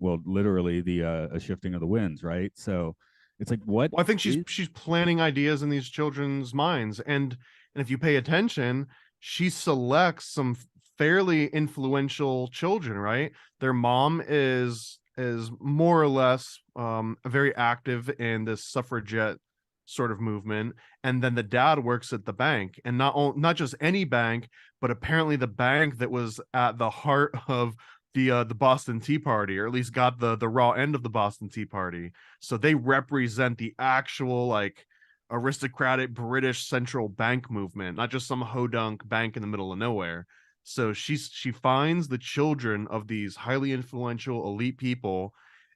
well, literally the a shifting of the winds, right? So it's like, what Well, I think she's is she's planting ideas in these children's minds, and if you pay attention, she selects some fairly influential children, right? Their mom is more or less very active in this suffragette sort of movement, and then the dad works at the bank, and not just any bank, but apparently the bank that was at the heart of the Boston Tea Party, or at least got the raw end of the Boston Tea Party. So they represent the actual like aristocratic British central bank movement, not just some hodunk bank in the middle of nowhere. So she finds the children of these highly influential elite people,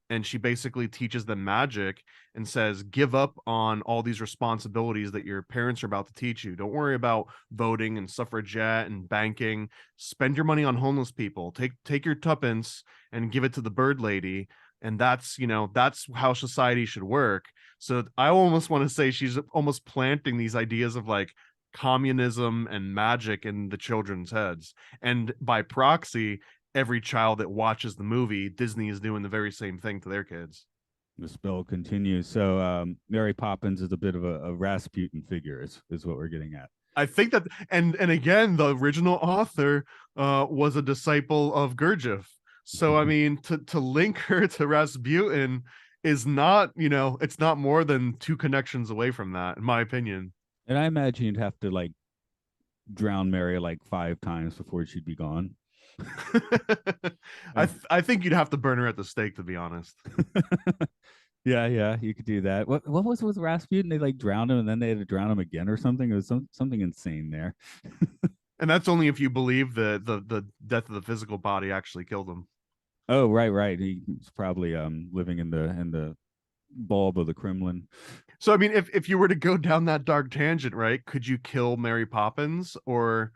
and she basically teaches them magic and says, give up on all these responsibilities that your parents are about to teach you. Don't worry about voting and suffragette and banking. Spend your money on homeless people. Take your tuppence and give it to the bird lady. And that's how society should work. So I almost want to say she's almost planting these ideas of like communism and magic in the children's heads. And by proxy, every child that watches the movie, Disney is doing the very same thing to their kids. the spell continues? So Mary Poppins is a bit of a Rasputin figure, is what we're getting at. I think that, and again, the original author was a disciple of Gurdjieff. So I mean, to link her to Rasputin is not, it's not more than two connections away from that, in my opinion. And I imagine you'd have to like drown Mary like 5 times before she'd be gone. I think you'd have to burn her at the stake, to be honest. Yeah, yeah, you could do that. What was with Rasputin? They like drowned him and then they had to drown him again or something. It was something insane there. And that's only if you believe the death of the physical body actually killed him. Oh, right, right. He was probably living in the bulb of the Kremlin. So I mean, if you were to go down that dark tangent, right, could you kill Mary Poppins, or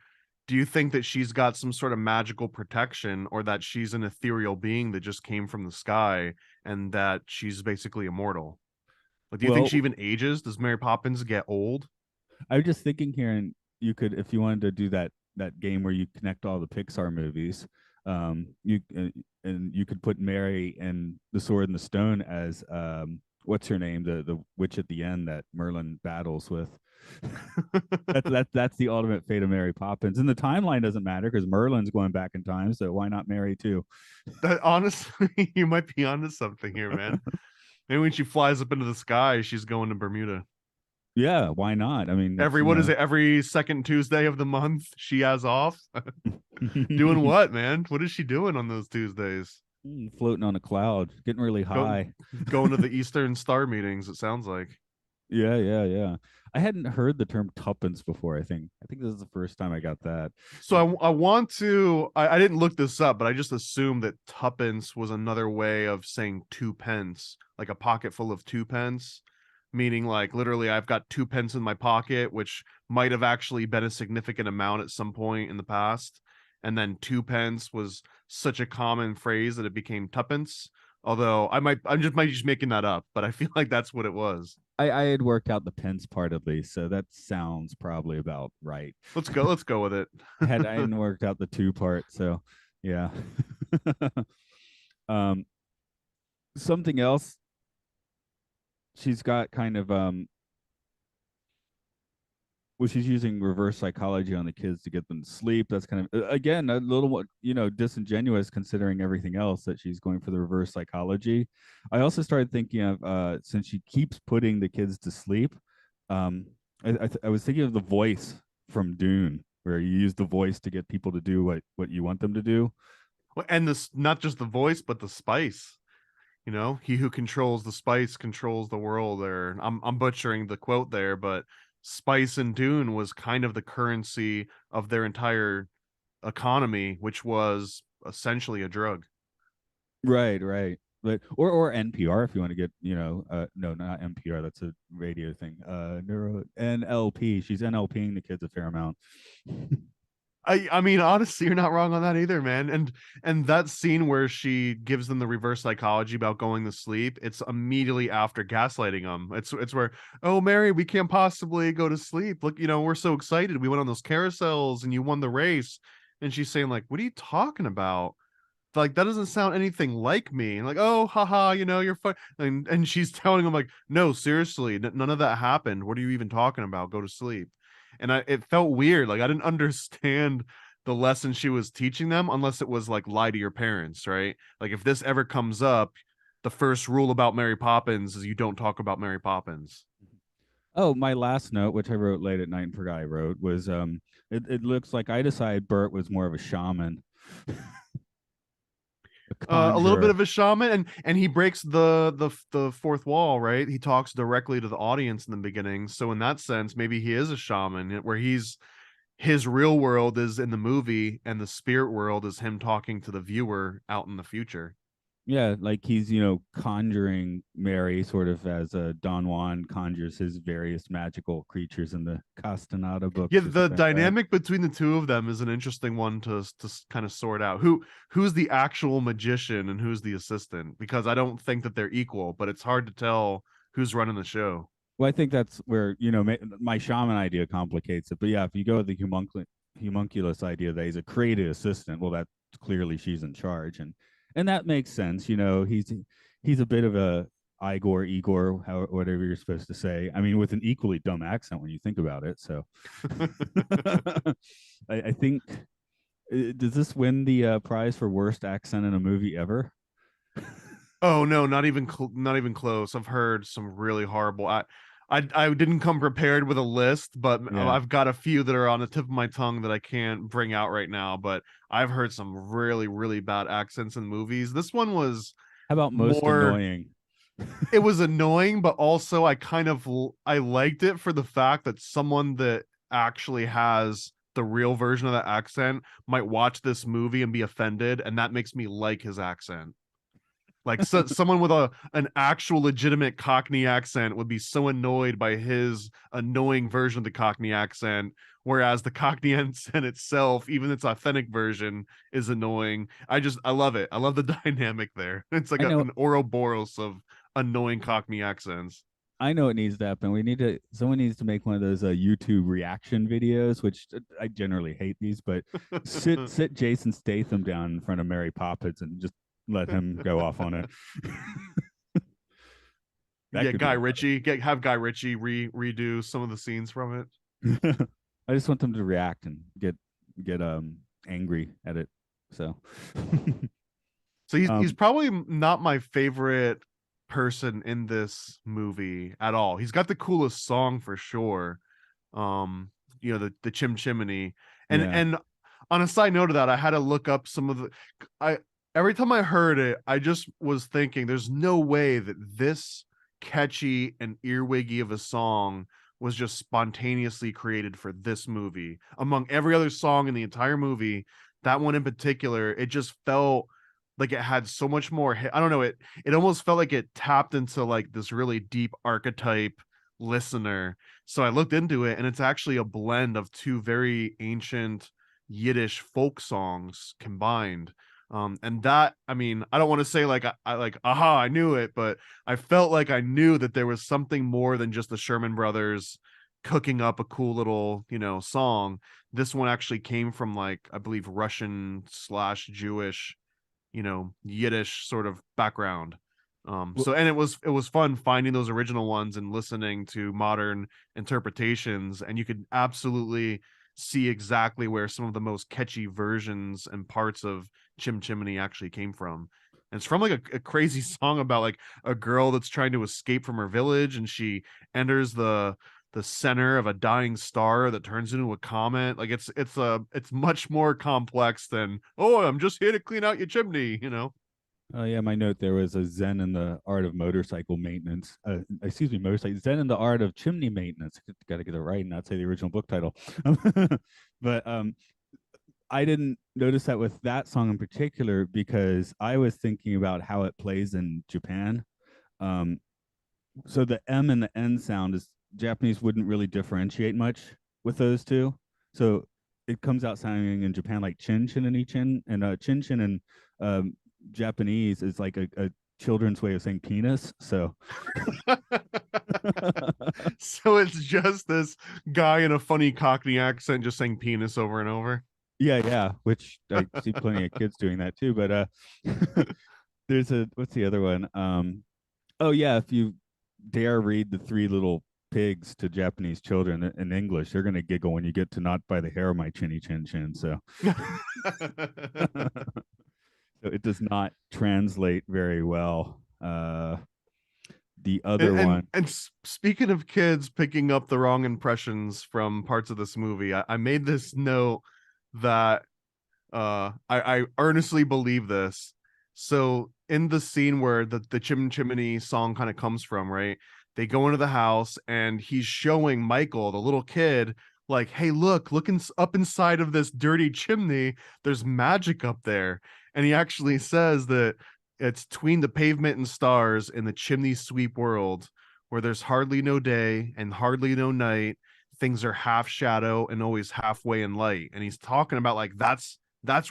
do you think that she's got some sort of magical protection, or that she's an ethereal being that just came from the sky and that she's basically immortal? Like, do you think Well, she even ages? Does Mary Poppins get old? I was just thinking here, and you could, if you wanted to do that game where you connect all the Pixar movies, you and you could put Mary and the Sword and the Stone as what's her name, the witch at the end that Merlin battles with. That's the ultimate fate of Mary Poppins, and the timeline doesn't matter because Merlin's going back in time, so why not Mary too? That honestly, you might be onto something here, man. Maybe when she flies up into the sky, she's going to Bermuda. Yeah, why not? I mean, it's, Every what is it? Every second Tuesday of the month, she has off. Doing what, man? What is she doing on those Tuesdays? floating on a cloud, getting really Go, high. going to the Eastern Star meetings, it sounds like. Yeah, yeah, yeah. I hadn't heard the term tuppence before. I think this is the first time I got that. So I want to, I didn't look this up, but I just assumed that tuppence was another way of saying 2 pence, like a pocket full of 2 pence, meaning like literally I've got 2 pence in my pocket, which might have actually been a significant amount at some point in the past. And then 2 pence was such a common phrase that it became tuppence. Although might just making that up, but I feel like that's what it was. I had worked out the pence part at least, so that sounds probably about right. Let's go with it. I hadn't worked out the two part, so yeah. um, something else. She's got kind of well, she's using reverse psychology on the kids to get them to sleep. That's kind of again a little disingenuous considering everything else that she's going for the reverse psychology. I also started thinking of since she keeps putting the kids to sleep, I was thinking of the voice from Dune, where you use the voice to get people to do what you want them to do. Well, and this not just the voice, but the spice. He who controls the spice controls the world. Or I'm butchering the quote there, but spice in Dune was kind of the currency of their entire economy, which was essentially a drug. Right, right. but or NPR if you want to get, no, not NPR, that's a radio thing. Neuro NLP. She's NLPing the kids a fair amount. I mean, honestly, you're not wrong on that either, man. And that scene where she gives them the reverse psychology about going to sleep, it's immediately after gaslighting them. It's where, oh Mary, we can't possibly go to sleep. Look, we're so excited. We went on those carousels and you won the race. And she's saying, like, what are you talking about? Like, that doesn't sound anything like me. And like, oh, haha, you're fine. And she's telling him, like, no, seriously, none of that happened. What are you even talking about? Go to sleep. And it felt weird. Like, I didn't understand the lesson she was teaching them unless it was like lie to your parents, right? Like, if this ever comes up, the first rule about Mary Poppins is you don't talk about Mary Poppins. Oh, my last note, which I wrote late at night and forgot I wrote, was it looks like I decided Bert was more of a shaman, a A little bit conjurer. of a shaman, and he breaks the fourth wall, right? He talks directly to the audience in the beginning, so in that sense maybe he is a shaman, where his real world is in the movie and the spirit world is him talking to the viewer out in the future. Yeah, like he's, conjuring Mary sort of as Don Juan conjures his various magical creatures in the Castaneda Yeah, books or the something like that. dynamic between the two of them is an interesting one to kind of sort out. Who's the actual magician and who's the assistant, because I don't think that they're equal, but it's hard to tell who's running the show. Well, I think that's where, my shaman idea complicates it. But yeah, if you go with the homunculus idea that he's a creative assistant, well, that clearly she's in charge, and that makes sense. He's a bit of a Igor, whatever you're supposed to say. I mean, with an equally dumb accent when you think about it. So, I think does this win the prize for worst accent in a movie ever? Oh no, not even close. I've heard some really horrible. I didn't come prepared with a list, but Yeah. I've got a few that are on the tip of my tongue that I can't bring out right now. But I've heard some really really bad accents in movies. This one was How about most more. annoying? It was annoying, but also I liked it for the fact that someone that actually has the real version of that accent might watch this movie and be offended, and that makes me like his accent. Like, someone with an actual legitimate Cockney accent would be so annoyed by his annoying version of the Cockney accent, whereas the Cockney accent itself, even its authentic version, is annoying. I love it. I love the dynamic there. It's like I know an Ouroboros of annoying Cockney accents. I know it needs to happen. Someone needs to make one of those YouTube reaction videos, which I generally hate these, but sit Jason Statham down in front of Mary Poppins and just let him go off on it. That Yeah, could be Guy a Ritchie. Have Guy Ritchie redo some of the scenes from it. I just want them to react and get angry at it. So So he's um probably not my favorite person in this movie at all. He's got the coolest song for sure. Um, the Chimney. And yeah. and on a side note of that, I had to look up some of the I every time I heard it, I just was thinking there's no way that this catchy and earwiggy of a song was just spontaneously created for this movie. Among every other song in the entire movie, that one in particular, it just felt like it had so much more. I don't know, it almost felt like it tapped into like this really deep archetype listener. So I looked into it, and it's actually a blend of two very ancient Yiddish folk songs combined. And that, I mean, I don't want to say like I like, aha, I knew it, but I felt like I knew that there was something more than just the Sherman Brothers cooking up a cool little, song. This one actually came from, like, I believe Russian/Jewish, Yiddish sort of background. Well, So, and it was fun finding those original ones and listening to modern interpretations, and you could absolutely see exactly where some of the most catchy versions and parts of Chimney actually came from. And it's from like a crazy song about like a girl that's trying to escape from her village, and she enters the center of a dying star that turns into a comet. Like, it's much more complex than, oh, I'm just here to clean out your chimney. oh yeah, my note there was a Zen in the art of motorcycle maintenance. Excuse me, motorcycle Zen in the art of chimney maintenance. Got to get it right and not say the original book title. But I didn't notice that with that song in particular because I was thinking about how it plays in Japan. Um, so the M and the N sound is Japanese wouldn't really differentiate much with those two. So it comes out sounding in Japan like chin chin and chin, and chin chin in um, Japanese is like a children's way of saying penis. So So it's just this guy in a funny Cockney accent just saying penis over and over. yeah, which I see plenty of kids doing that too. But there's a what's the other one? Oh yeah, if you dare read the Three Little Pigs to Japanese children in English, they're gonna giggle when you get to not by the hair of my chinny chin chin. So so it does not translate very well. The and, other and one, and speaking of kids picking up the wrong impressions from parts of this movie, I made this note that I earnestly believe this. So in the scene where the chimney song kind of comes from, right? They go into the house and he's showing Michael, the little kid, like, hey, look up inside of this dirty chimney. There's magic up there. And he actually says that it's between the pavement and stars in the chimney sweep world where there's hardly no day and hardly no night. Things are half shadow and always halfway in light. And he's talking about like that's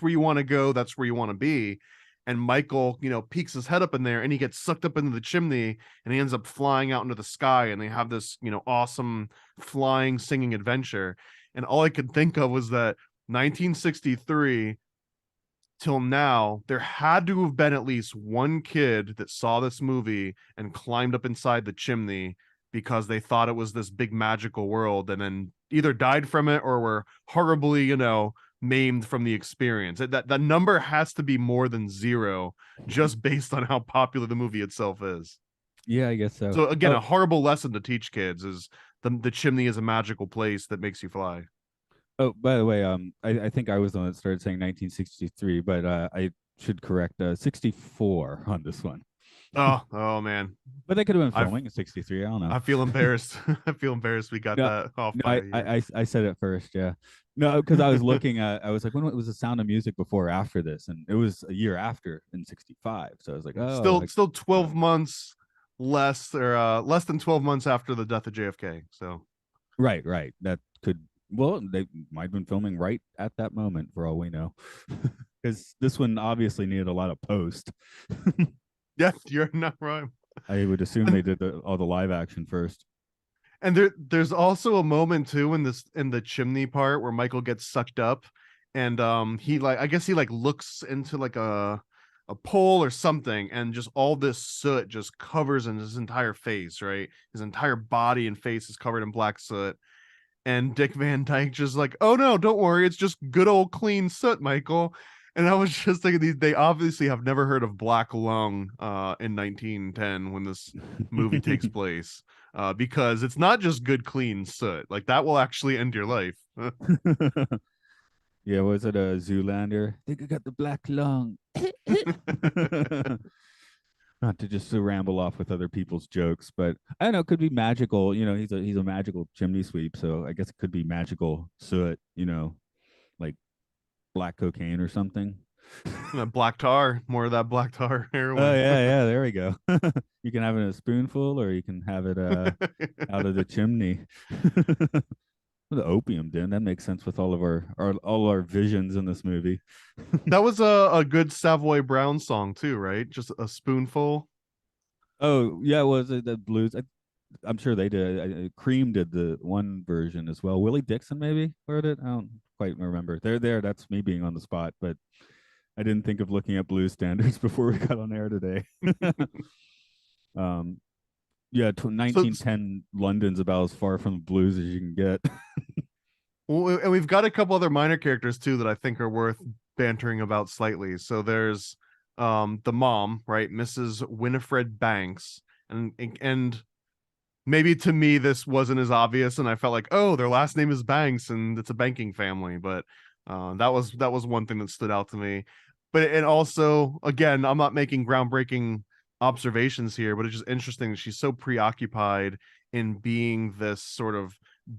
where you want to go, that's where you want to be. And Michael, peeks his head up in there and he gets sucked up into the chimney and he ends up flying out into the sky and they have this, awesome flying singing adventure. And all I could think of was that 1963 till now, there had to have been at least one kid that saw this movie and climbed up inside the chimney because they thought it was this big magical world and then either died from it or were horribly, maimed from the experience. That number has to be more than zero just based on how popular the movie itself is. yeah, I guess so. So again, Oh, a horrible lesson to teach kids is the chimney is a magical place that makes you fly. oh, by the way, I think I was the one that started saying 1963, but I should correct 64 on this one. Oh man. But they could have been I filming in 63. I don't know. I feel embarrassed. I feel embarrassed we got No, that off no, by a year. I said it first. Yeah. No, because I was looking at, I was like, when was the Sound of Music before or after this? And it was a year after in 65. So I was like, oh, Still 12 months less or less than 12 months after the death of JFK. So right, right. That could, well, they might have been filming right at that moment for all we know. Because this one obviously needed a lot of post. yeah, you're not wrong. I would assume they did all the live action first. And there's also a moment too in the chimney part where Michael gets sucked up and he like I guess he like looks into like a pole or something and just all this soot just covers in his entire face, right? His entire body and face is covered in black soot. And Dick Van Dyke just like, oh no, don't worry, it's just good old clean soot, Michael. And I was just thinking they obviously have never heard of black lung in 1910 when this movie takes place, because it's not just good clean soot, like that will actually end your life. Yeah, was it a Zoolander? I think I got the black lung. Not to just ramble off with other people's jokes, but I don't know, it could be magical. He's a magical chimney sweep, so I guess it could be magical soot, like black cocaine or something. Black tar, more of that black tar Oh heroin. yeah, there we go. You can have it in a spoonful or you can have it out of the chimney. The opium, dude. That makes sense with all our visions in this movie. That was a good Savoy Brown song too, right? Just a spoonful. Oh yeah, was it the blues? I'm sure they did. Cream did the one version as well. Willie Dixon maybe heard it. I don't quite remember. They're there. That's me being on the spot, but I didn't think of looking at blues standards before we got on air today. um, yeah, So 1910 London's about as far from the blues as you can get. well, and we've got a couple other minor characters too that I think are worth bantering about slightly. So there's the mom, right, Mrs. Winifred Banks, and maybe to me this wasn't as obvious, and I felt like, oh, their last name is Banks and it's a banking family, but that was one thing that stood out to me. But and also, again, I'm not making groundbreaking observations here, but it's just interesting that she's so preoccupied in being this sort of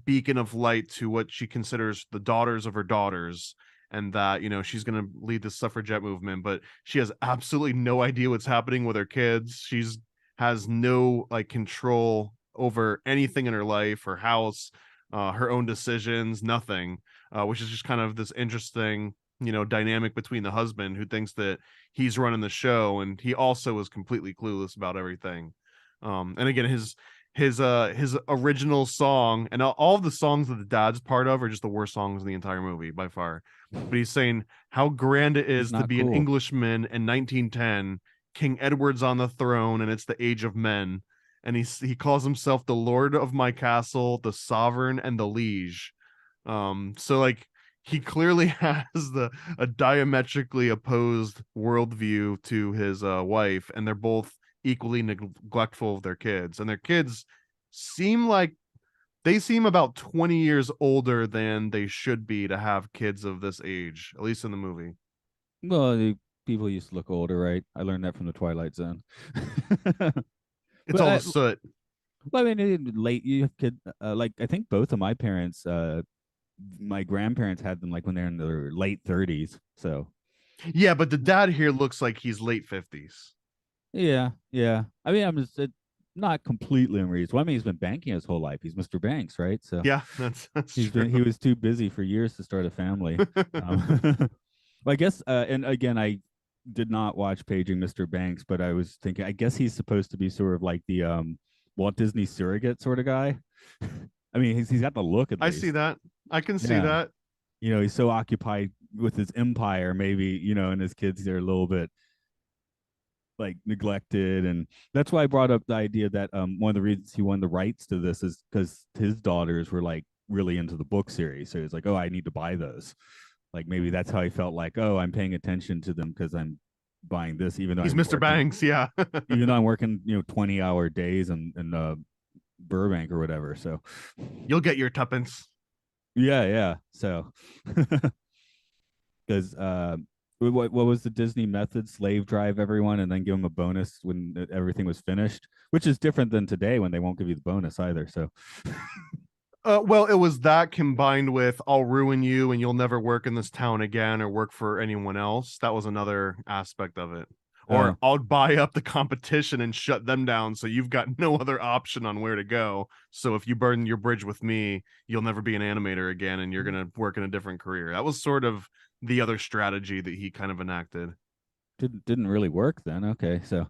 beacon of light to what she considers the daughters of her daughters, and that, you know, she's going to lead the suffragette movement, but she has absolutely no idea what's happening with her kids. She's has no like control over anything in her life, her house, her own decisions, nothing, which is just kind of this interesting, you know, dynamic between the husband who thinks that he's running the show and he also is completely clueless about everything. And again, his original song, and all of the songs that the dad's part of are just the worst songs in the entire movie by far. But he's saying how grand it He's is to not be an cool. Englishman in 1910, King Edward's on the throne, and it's the age of men. And he calls himself the Lord of my castle, the sovereign, and the liege. So like he clearly has a diametrically opposed worldview to his wife, and they're both equally neglectful of their kids. And their kids seem like they seem about 20 years older than they should be to have kids of this age, at least in the movie. Well, people used to look older, right? I learned that from the Twilight Zone. It's but all the soot. well, I mean, late you could like I think both of my parents, my grandparents had them like when they're in their late 30s. So Yeah, but the dad here looks like he's late 50s. yeah, yeah. I mean, I'm just not completely unreasonable. I mean, he's been banking his whole life. He's Mr. Banks, right? So Yeah, that's true. he was too busy for years to start a family. Well, I guess, and again, I did not watch Paging Mr. Banks, but I was thinking, I guess he's supposed to be sort of like the Walt Disney surrogate sort of guy. I mean, he's got the look at I see least. that. I can see Yeah. that. You know, he's so occupied with his empire, maybe, you know, and his kids are a little bit like neglected. And that's why I brought up the idea that one of the reasons he won the rights to this is because his daughters were like really into the book series. So he's like, oh, I need to buy those. Like maybe that's how he felt like, oh, I'm paying attention to them because I'm buying this, He's Mr. Banks, yeah. even though I'm working, you know, 20-hour days in Burbank or whatever. So You'll get your tuppence. yeah, yeah. So because what was the Disney method? Slave drive everyone and then give them a bonus when everything was finished, which is different than today when they won't give you the bonus either. So Well, it was that combined with I'll ruin you and you'll never work in this town again or work for anyone else. That was another aspect of it. uh, Or I'll buy up the competition and shut them down so you've got no other option on where to go. So if you burn your bridge with me, you'll never be an animator again and you're going to work in a different career. That was sort of the other strategy that he kind of enacted. didn't really work then. Okay, so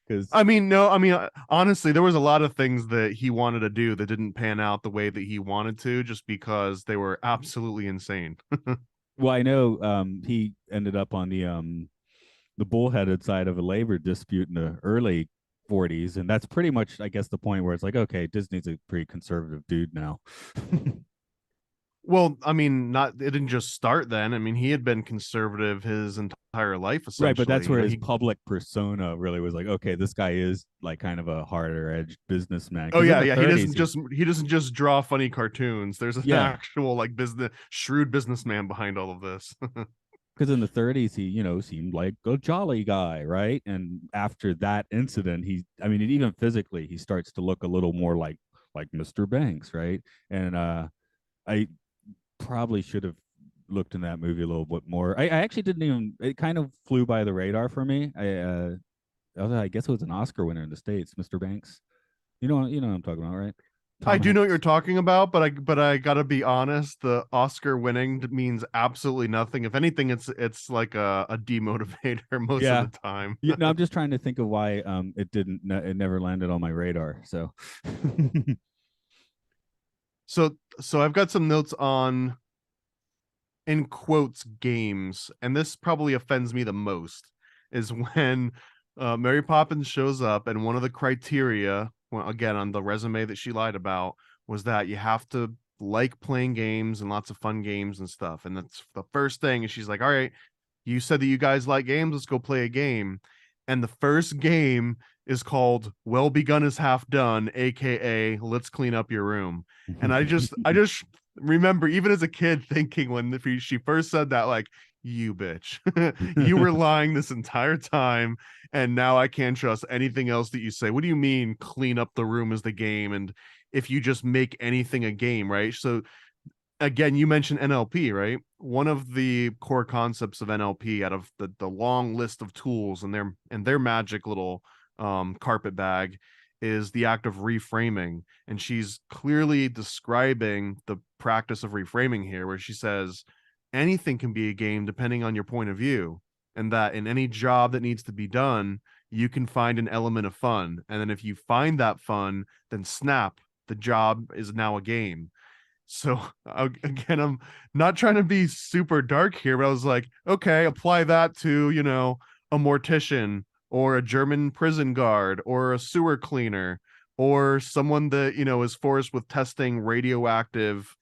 because I mean, no, I mean, honestly, there was a lot of things that he wanted to do that didn't pan out the way that he wanted to, just because they were absolutely insane. well, I know he ended up on the bullheaded side of a labor dispute in the early 40s, and that's pretty much, I guess, the point where it's like, okay, Disney's a pretty conservative dude now. Well, I mean, not it didn't just start then. I mean, he had been conservative his entire life, Right, but that's essentially. You where know, his he public persona really was like, okay, this guy is like kind of a harder edged businessman. oh Because in yeah, the yeah, 30s, he doesn't just draw funny cartoons. There's an yeah, actual like business shrewd businessman behind all of this. because in the 30s, he, you know, seemed like a jolly guy, right? And after that incident, I mean, even physically, he starts to look a little more like Mr. Banks, right? And I probably should have looked in that movie a little bit more. I actually didn't even. It kind of flew by the radar for me. I guess it was an Oscar winner in the States, Mr. Banks. You know what I'm talking about, right? I Tom do know what you're Hanks. talking about, but I gotta be honest. The Oscar winning means absolutely nothing. If anything, it's like a demotivator most of Yeah. the time. Yeah, no, I'm just trying to think of why it never landed on my radar. So So I've got some notes on in quotes games, and this probably offends me the most is when Mary Poppins shows up, and one of the criteria, well, again on the resume that she lied about, was that you have to like playing games and lots of fun games and stuff. And that's the first thing. And she's like, "All right, you said that you guys like games. Let's go play a game." And the first game is called "Well Begun is Half Done," aka "Let's Clean Up Your Room." And I just remember even as a kid thinking when she first said that, like, you bitch, you were lying this entire time, and now I can't trust anything else that you say. What do you mean clean up the room is the game? And if you just make anything a game, right? So again, you mentioned NLP, right? One of the core concepts of NLP, out of the long list of tools and their magic little carpet bag, is the act of reframing. And she's clearly describing the practice of reframing here, where she says anything can be a game depending on your point of view, and that in any job that needs to be done, you can find an element of fun. And then if you find that fun, then snap, the job is now a game. So again, I'm not trying to be super dark here, but I was like, okay, apply that to, a mortician or a German prison guard or a sewer cleaner or someone that, is forced with testing radioactive,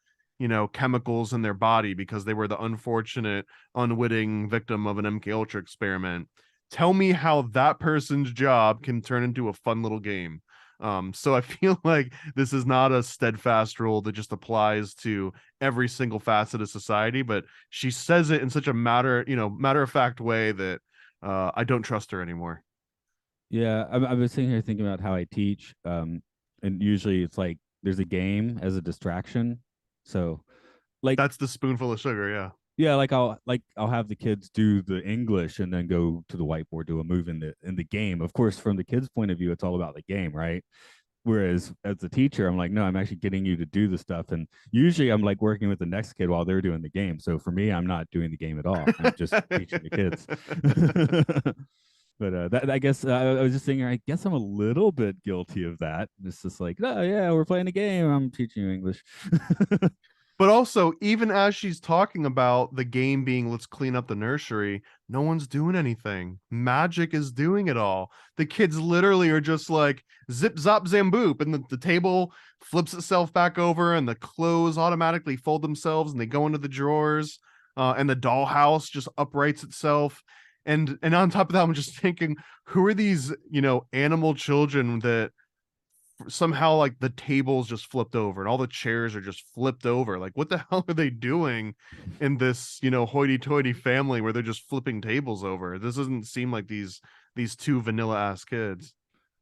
chemicals in their body because they were the unfortunate, unwitting victim of an MK Ultra experiment. Tell me how that person's job can turn into a fun little game. So I feel like this is not a steadfast rule that just applies to every single facet of society, but she says it in such a matter of fact way that I don't trust her anymore. Yeah, I was sitting here thinking about how I teach, and usually it's like there's a game as a distraction. So, like, That's the spoonful of sugar, yeah. yeah, I'll have the kids do the English and then go to the whiteboard, do a move in the game. Of course, from the kids' point of view, it's all about the game, right? Whereas as a teacher, I'm like, no, I'm actually getting you to do the stuff. And usually I'm like working with the next kid while they're doing the game. So for me, I'm not doing the game at all. I'm just teaching the kids. But I guess I was just thinking, I guess I'm a little bit guilty of that. It's just like, oh, yeah, we're playing a game. I'm teaching you English. But also, even as she's talking about the game being let's clean up the nursery, no one's doing anything. Magic is doing it all. The kids literally are just like zip zop zamboop, and the table flips itself back over, and the clothes automatically fold themselves, and they go into the drawers, and the dollhouse just uprights itself. And on top of that, I'm just thinking, who are these, animal children that somehow like the tables just flipped over and all the chairs are just flipped over? Like, what the hell are they doing in this, hoity-toity family where they're just flipping tables over? This doesn't seem like these two vanilla ass kids.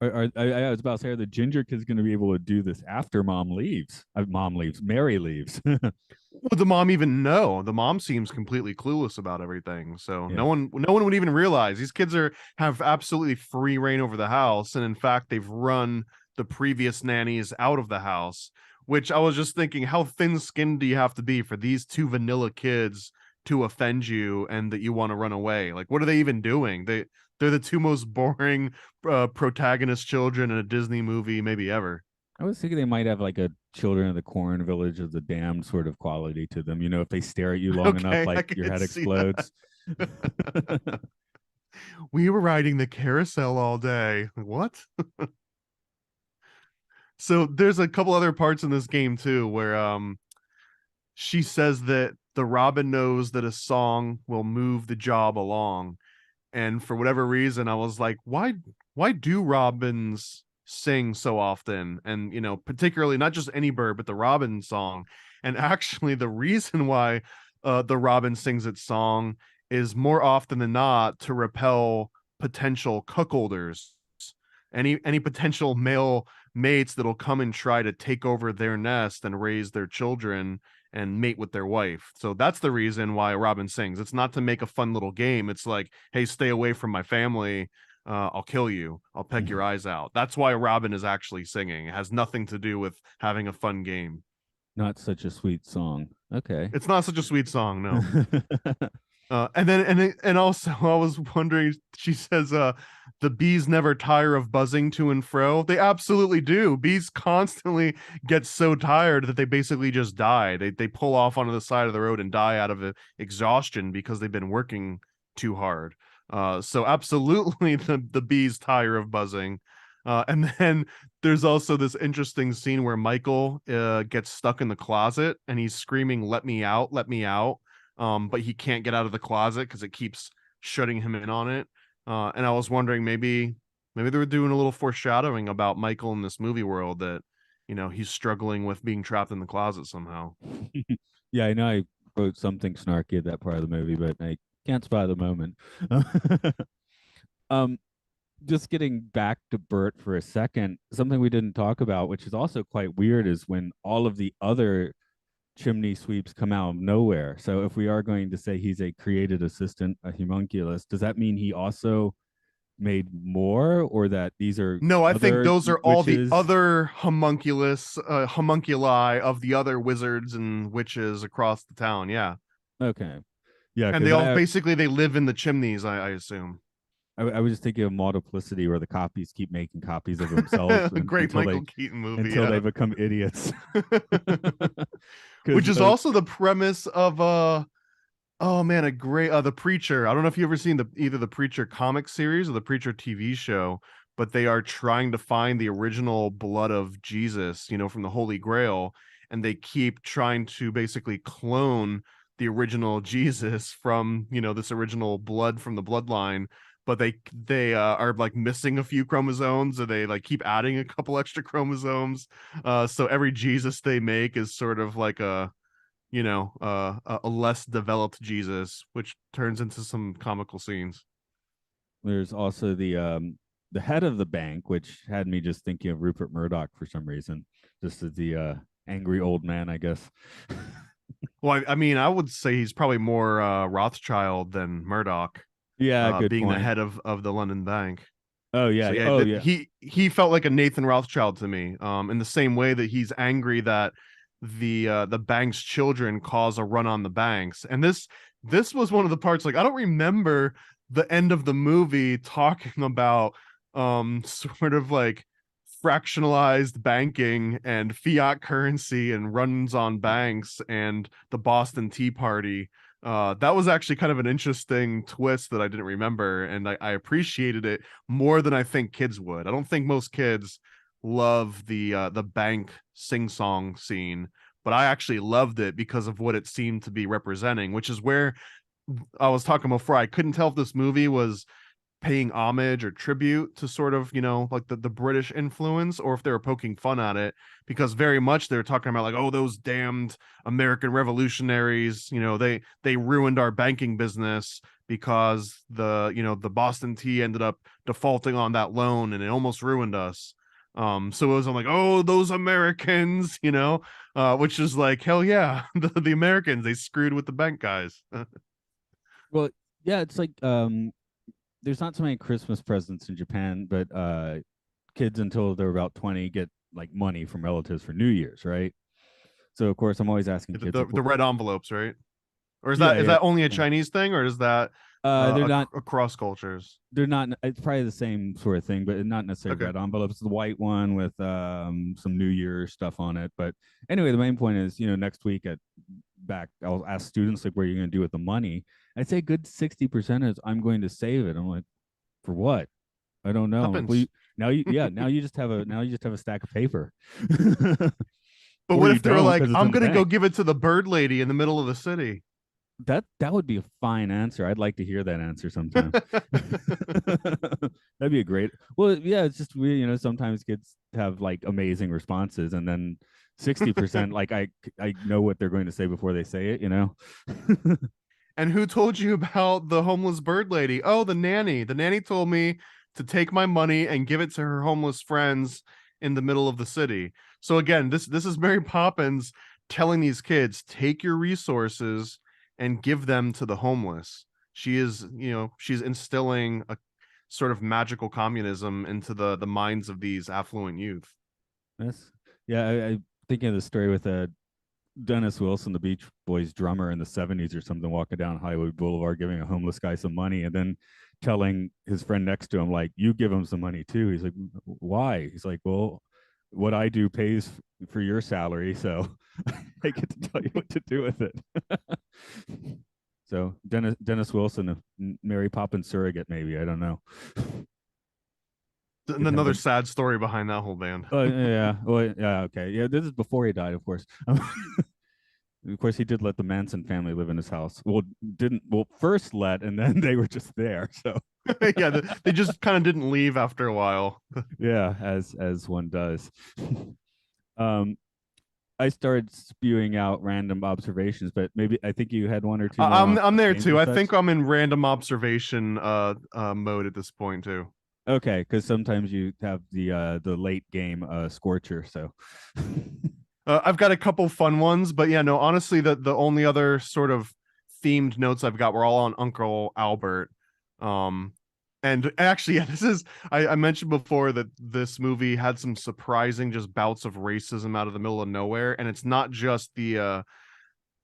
I was about to say, are the ginger kids going to be able to do this after mom leaves? Mom leaves, Mary leaves. Would the mom even know? The mom seems completely clueless about everything, so Yeah. no one would even realize these kids have absolutely free reign over the house, and in fact they've run the previous nannies out of the house. Which I was just thinking, how thin-skinned do you have to be for these two vanilla kids to offend you and that you want to run away? Like, what are they even doing? They're the two most boring protagonist children in a Disney movie maybe ever. I was thinking they might have like a Children of the Corn, Village of the Damned sort of quality to them. You know, if they stare at you long enough, Okay, I like your can head see that. explodes. We were riding the carousel all day. What? So there's a couple other parts in this game too where she says that the robin knows that a song will move the job along. And for whatever reason, I was like, why do robins sing so often? And particularly not just any bird, but the robin song. And actually the reason why the robin sings its song is more often than not to repel potential cuckolders, any potential male mates that'll come and try to take over their nest and raise their children and mate with their wife. So that's the reason why Robin sings. It's not to make a fun little game. It's like, hey, stay away from my family. I'll kill you. I'll peck your eyes out. That's why Robin is actually singing. It has nothing to do with having a fun game. Not such a sweet song. Okay. It's not such a sweet song, no. And also I was wondering, she says the bees never tire of buzzing to and fro. They absolutely do. Bees constantly get so tired that they basically just die. They pull off onto the side of the road and die out of exhaustion because they've been working too hard. So absolutely the bees tire of buzzing. And then there's also this interesting scene where Michael gets stuck in the closet and he's screaming, let me out, let me out. But he can't get out of the closet because it keeps shutting him in on it. And I was wondering, maybe they were doing a little foreshadowing about Michael in this movie world, that he's struggling with being trapped in the closet somehow. Yeah, I know I wrote something snarky at that part of the movie, but I can't spot the moment. um, just getting back to Bert for a second, something we didn't talk about, which is also quite weird, is when all of the other chimney sweeps come out of nowhere. So if we are going to say he's a created assistant, a homunculus, does that mean he also made more, or that these are No, I think other those are all the witches? other homunculi of the other wizards and witches across the town. Yeah, Okay. Yeah, and because they all basically they live in the chimneys. I assume. I was just thinking of multiplicity, where the copies keep making copies of themselves Great until Michael Keaton movie. until they Yeah. become idiots. Which Because is also the premise of oh man, a great the Preacher. I don't know if you've ever seen the either the Preacher comic series or the Preacher TV show, but they are trying to find the original blood of Jesus, from the Holy Grail, and they keep trying to basically clone the original Jesus from, this original blood from the bloodline, but they are like missing a few chromosomes, or they like keep adding a couple extra chromosomes. So every Jesus they make is sort of like a less developed Jesus, which turns into some comical scenes. there's also the head of the bank, which had me just thinking of Rupert Murdoch for some reason, just as the angry old man, I guess. Well, I mean, I would say he's probably more Rothschild than Murdoch, Yeah, good being the point. head of the London Bank. Oh So yeah, yeah, oh yeah. he felt like a Nathan Rothschild to me. In the same way that he's angry that the bank's children cause a run on the banks, and this was one of the parts. Like, I don't remember the end of the movie talking about sort of like fractionalized banking and fiat currency and runs on banks and the Boston Tea Party. That was actually kind of an interesting twist that I didn't remember, and I appreciated it more than I think kids would. I don't think most kids love the bank sing song scene, but I actually loved it because of what it seemed to be representing, which is where I was talking before. I couldn't tell if this movie was paying homage or tribute to sort of, like the British influence, or if they were poking fun at it, because very much they're talking about like, oh, those damned American revolutionaries, they ruined our banking business because the Boston Tea ended up defaulting on that loan and it almost ruined us. So it was, I'm like, oh, those Americans, which is like, hell yeah, the Americans, they screwed with the bank guys. Well, yeah, it's like there's not so many Christmas presents in Japan, but kids until they're about 20 get like money from relatives for New Year's, right? So of course I'm always asking the, kids the, like, the red envelopes, right? Or is yeah, that is yeah, that only a yeah. Chinese thing, or is that They're not across cultures? they're not it's probably the same sort of thing, but not necessarily Okay. red envelopes. It's the white one with some New Year stuff on it. But anyway, the main point is, next week at back, I'll ask students like, what are you going to do with the money? I'd say a good 60% is, I'm going to save it. I'm like, for what? I don't know. I'm like, well, Tuppence. now you just have a stack of paper. But Or what you if they were don't, like, because it's I'm in the gonna go bank. give it to the bird lady in the middle of the city? That would be a fine answer. I'd like to hear that answer sometime. That'd be a great. Well, yeah, it's just weird, sometimes kids have like amazing responses, and then 60% like I know what they're going to say before they say it. And who told you about the homeless bird lady? Oh, the nanny. The nanny told me to take my money and give it to her homeless friends in the middle of the city. So again, this is Mary Poppins telling these kids, take your resources and give them to the homeless. She's instilling a sort of magical communism into the minds of these affluent youth. That's yeah. I thinking of the story with Dennis Wilson, the Beach Boys drummer in the 70s or something, walking down Hollywood Boulevard, giving a homeless guy some money, and then telling his friend next to him, like, you give him some money too. He's like, why? He's like, well, what I do pays for your salary, so I get to tell you what to do with it. So Dennis Wilson, a Mary Poppins surrogate, maybe, I don't know. And Could have another a sad story behind that whole band. Oh yeah, well yeah, okay, yeah. This is before he died, of course. Of course, he did let the Manson family live in his house. Well, didn't well first let, and then they were just there. So Yeah, they just kind of didn't leave after a while. yeah, as one does. um, I started spewing out random observations, but maybe I think you had one or two more I'm on there games too. and I such. think I'm in random observation mode at this point too. Okay, because sometimes you have the late game scorcher. So I've got a couple fun ones, but yeah, no, honestly, the only other sort of themed notes I've got were all on Uncle Albert. Um, and actually, yeah, this is I mentioned before that this movie had some surprising just bouts of racism out of the middle of nowhere, and it's not just the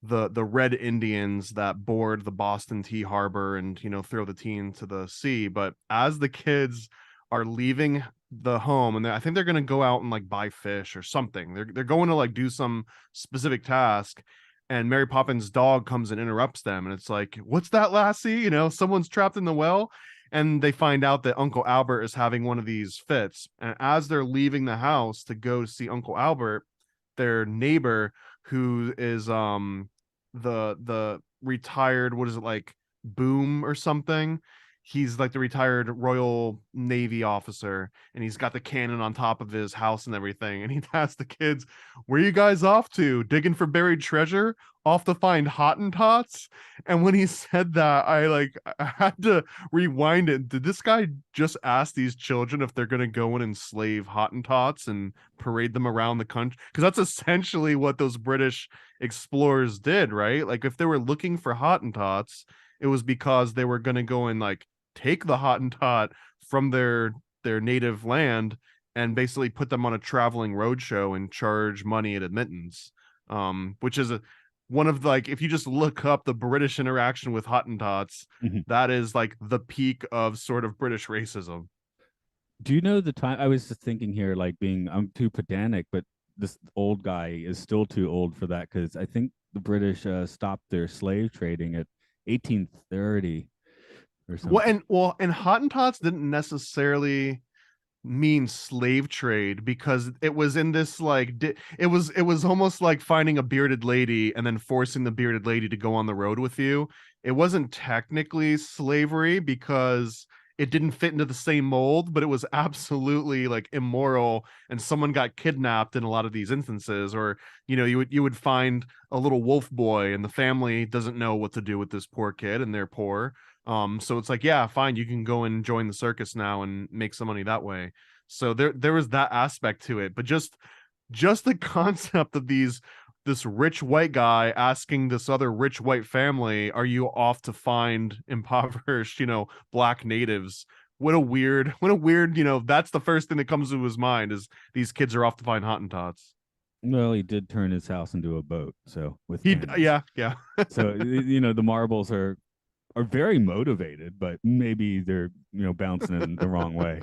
red Indians that board the Boston Tea Harbor and throw the tea into the sea. But as the kids are leaving the home, and I think they're gonna go out and like buy fish or something. They're going to like do some specific task, and Mary Poppins' dog comes and interrupts them, and it's like, "What's that, lassie? Someone's trapped in the well." And they find out that Uncle Albert is having one of these fits. And as they're leaving the house to go see Uncle Albert, their neighbor, who is the retired, what is it, like Boom or something, he's like the retired Royal Navy officer, and he's got the cannon on top of his house and everything, and he asks the kids, "Where you guys off to? Digging for buried treasure? Off to find Hottentots?" And when he said that, I had to rewind it. Did this guy just ask these children if they're going to go in and slave Hottentots and parade them around the country? Because that's essentially what those British explorers did, right? Like if they were looking for Hottentots, it was because they were going to go and like take the Hottentot from their native land and basically put them on a traveling roadshow and charge money at admittance. Which is one of like, if you just look up the British interaction with Hottentots, that is like the peak of sort of British racism. Do you know the time? I was just thinking here, like I'm too pedantic, but this old guy is still too old for that because I think the British stopped their slave trading at 1830 or something. And Hottentots didn't necessarily mean slave trade, because it was in this like it was almost like finding a bearded lady and then forcing the bearded lady to go on the road with you. It wasn't technically slavery because it didn't fit into the same mold, but it was absolutely like immoral, and someone got kidnapped in a lot of these instances. Or you would find a little wolf boy, and the family doesn't know what to do with this poor kid, and they're poor. So it's like, yeah, fine, you can go and join the circus now and make some money that way. So there was that aspect to it. But just the concept of this rich white guy asking this other rich white family, "Are you off to find impoverished, black natives?" What a weird, that's the first thing that comes to his mind, is these kids are off to find Hottentots. Well, he did turn his house into a boat, so with He, cannons. yeah, yeah. So the marbles are very motivated, but maybe they're bouncing in the wrong way.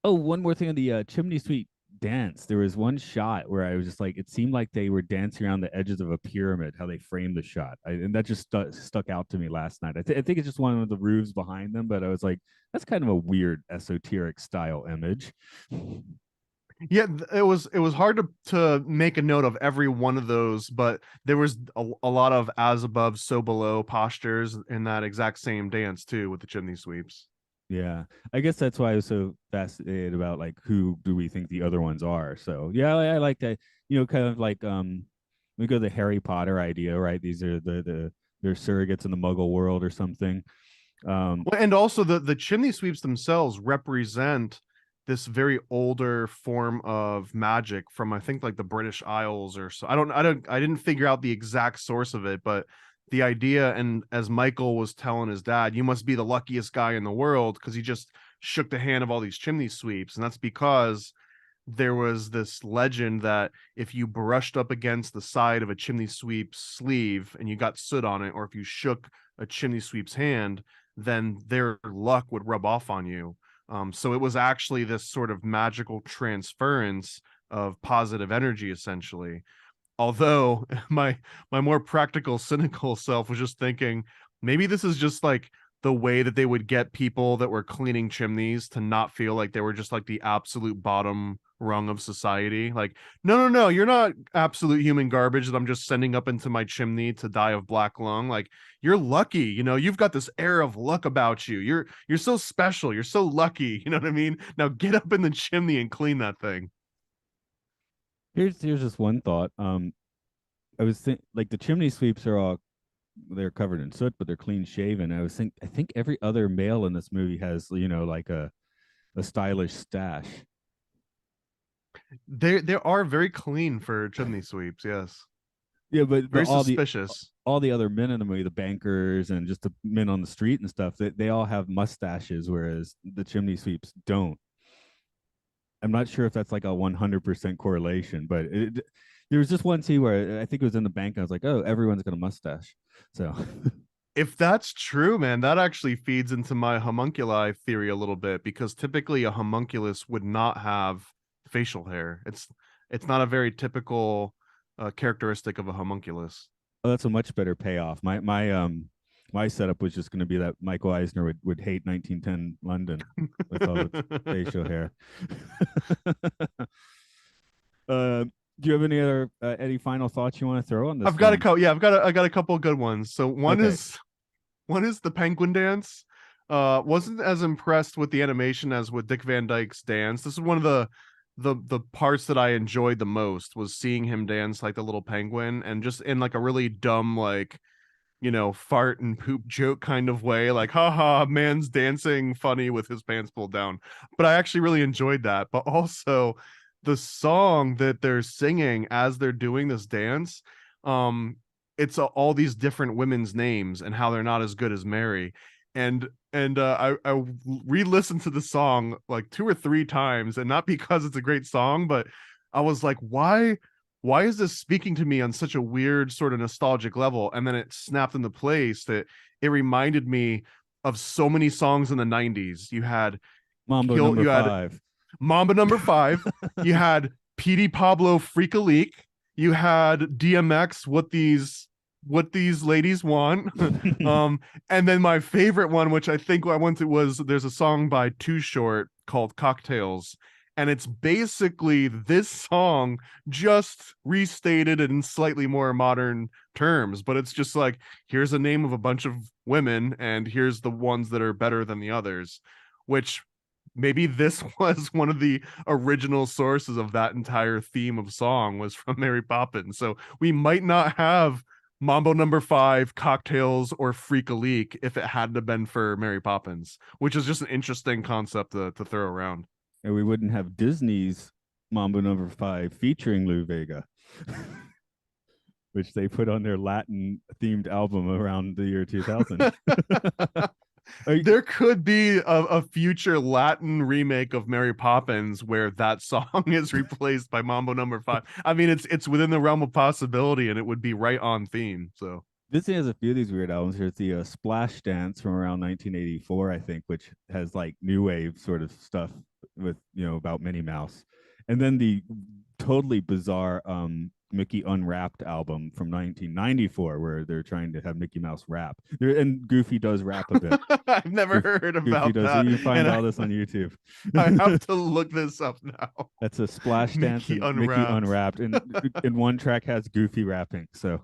Oh, one more thing on the chimney sweep dance. There was one shot where I was just like, it seemed like they were dancing around the edges of a pyramid. How they framed the shot, and that just stuck out to me last night. I think it's just one of the roofs behind them, but I was like, that's kind of a weird esoteric style image. Yeah, it was hard to make a note of every one of those, but there was a lot of as above so below postures in that exact same dance too, with the chimney sweeps. Yeah, I guess that's why I was so fascinated about like who do we think the other ones are. So yeah, I like that. Kind of like we go the Harry Potter idea, right? These are they're surrogates in the Muggle world or something. Well, and also the chimney sweeps themselves represent this very older form of magic from, I think, like the British Isles or so. I didn't figure out the exact source of it, but the idea, and as Michael was telling his dad, "You must be the luckiest guy in the world because he just shook the hand of all these chimney sweeps." And that's because there was this legend that if you brushed up against the side of a chimney sweep's sleeve and you got soot on it, or if you shook a chimney sweep's hand, then their luck would rub off on you. So it was actually this sort of magical transference of positive energy, essentially. Although my more practical, cynical self was just thinking, maybe this is just like the way that they would get people that were cleaning chimneys to not feel like they were just like the absolute bottom rung of society. Like, no, no, no, you're not absolute human garbage that I'm just sending up into my chimney to die of black lung. Like, you're lucky, you've got this air of luck about you. You're so special. You're so lucky. You know what I mean? Now get up in the chimney and clean that thing. Here's just one thought. I was think like the chimney sweeps are all they're covered in soot, but they're clean shaven. I think every other male in this movie has like a stylish stash. They are very clean for chimney sweeps. Yes, Yeah, but very all the suspicious. other men in the movie, the bankers and just the men on the street and stuff, they all have mustaches, whereas the chimney sweeps don't. I'm not sure if that's like a 100% correlation, but there was just one scene where I think it was in the bank. And I was like, oh, everyone's got a mustache. So If that's true, man, that actually feeds into my homunculi theory a little bit because typically a homunculus would not have facial hair. It's not a very typical characteristic of a homunculus. oh, that's a much better payoff. My setup was just going to be that Michael Eisner would hate 1910 London with all its facial hair. uh, do you have any final thoughts you want to throw on this I've got a film? couple. Yeah, I got a couple of good ones. So Okay. one is the penguin dance. Wasn't as impressed with the animation as with Dick Van Dyke's dance. This is one of the parts that I enjoyed the most was seeing him dance like the little penguin and just in like a really dumb like fart and poop joke kind of way, like, haha, man's dancing funny with his pants pulled down. But I actually really enjoyed that. But also the song that they're singing as they're doing this dance, um, it's all these different women's names and how they're not as good as Mary. I re-listened to the song like two or three times, and not because it's a great song, but I was like, why is this speaking to me on such a weird sort of nostalgic level? And then it snapped into place that it reminded me of so many songs in the 90s. Mambo number You had 5. Mamba number 5, you had Petey Pablo Freak a Leak, you had DMX what these ladies want. And then my favorite one, which I think I went to, was there's a song by Too Short called Cocktails, and it's basically this song just restated in slightly more modern terms, but it's just like, here's a name of a bunch of women and here's the ones that are better than the others, which maybe this was one of the original sources of that entire theme of song was from Mary Poppins. So we might not have Mambo number 5, Cocktails, or Freak a Leak if it hadn't have been for Mary Poppins, which is just an interesting concept to throw around. And we wouldn't have Disney's Mambo number 5 featuring Lou Vega, which they put on their Latin themed album around the year 2000. There could be a future Latin remake of Mary Poppins where that song is replaced by Mambo number 5. I mean, it's within the realm of possibility, and it would be right on theme. So Disney has a few of these weird albums. Here's the Splash Dance from around 1984, I think, which has like new wave sort of stuff with about Minnie Mouse, and then the totally bizarre Mickey Unwrapped album from 1994, where they're trying to have Mickey Mouse rap. And Goofy does rap a bit. I've never heard Goofy about does. that. You find And all this on YouTube. I have to look this up now. That's a Splash Dance Mickey and Mickey Unwrapped. Unwrapped, and in one track has Goofy rapping. So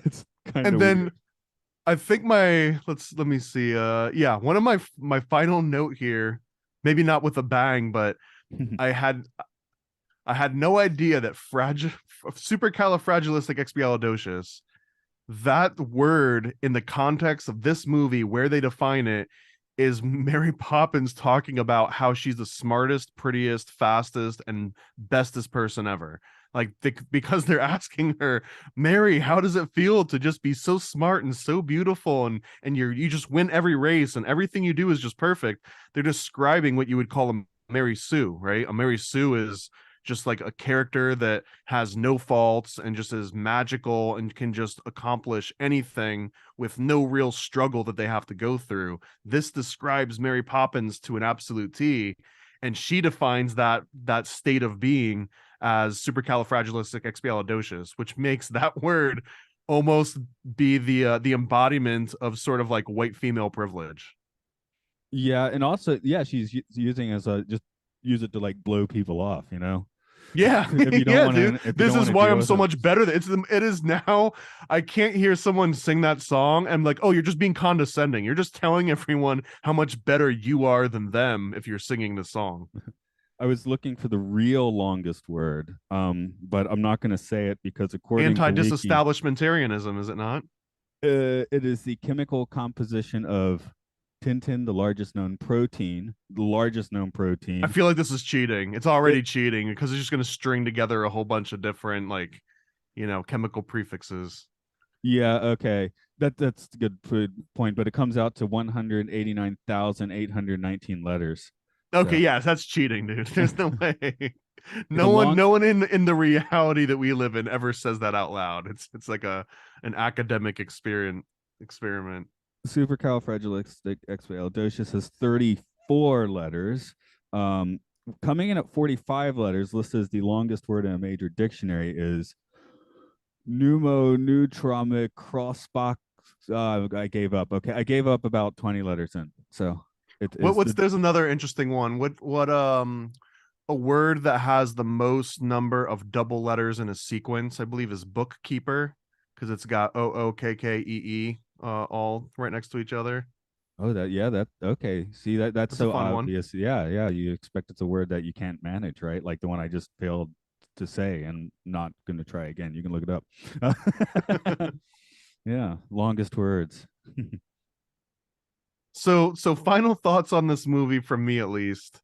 it's kind And of then weird. I think let me see. Yeah, one of my final note here, maybe not with a bang, but I had I had no idea that supercalifragilisticexpialidocious, that word in the context of this movie, where they define it, is Mary Poppins talking about how she's the smartest, prettiest, fastest, and bestest person ever. Like because they're asking her, Mary, how does it feel to just be so smart and so beautiful, and you just win every race and everything you do is just perfect. They're describing what you would call a Mary Sue, right? A Mary Sue is just like a character that has no faults and just is magical and can just accomplish anything with no real struggle that they have to go through. This describes Mary Poppins to an absolute T, and she defines that state of being as supercalifragilisticexpialidocious, which makes that word almost be the embodiment of sort of like white female privilege. Yeah, and also, yeah, she's using as a just use it to like blow people off. Yeah, If you don't yeah, want dude. to, if you This don't is want to why deal I'm with so them. much better. It is now. I can't hear someone sing that song and like, oh, you're just being condescending. You're just telling everyone how much better you are than them if you're singing the song. I was looking for the real longest word, but I'm not going to say it because according to Wiki, Anti-disestablishmentarianism, is it not? it is the chemical composition of Tintin, the largest known protein, the largest known I protein. feel like this is cheating. It's It, already cheating because it's just going to string together a whole bunch of different like, chemical prefixes. yeah, okay. That's a good point, but it comes out to 189,819 letters. Okay, So yes, that's cheating, dude. There's no way. the No one, long no one in the reality that we live in ever says that out loud. It's like an academic experiment. supercalifragilisticexpialidocious has 34 letters. Um, Coming in at 45 letters, listed as the longest word in a major dictionary is pneumonutromic crossbox. I gave up. Okay, I gave up about 20 letters in. So it is What's the there's another interesting one. What a word that has the most number of double letters in a sequence, I believe, is bookkeeper, because it's got OOKKEE all right next to each other. oh that yeah that okay. See that's That's a so fun one. obvious. Yeah, yeah. You expect it's a word that you can't manage, right? Like the one I just failed to say and not going to try again. You can look it up. Yeah, longest words. So final thoughts on this movie from me at least.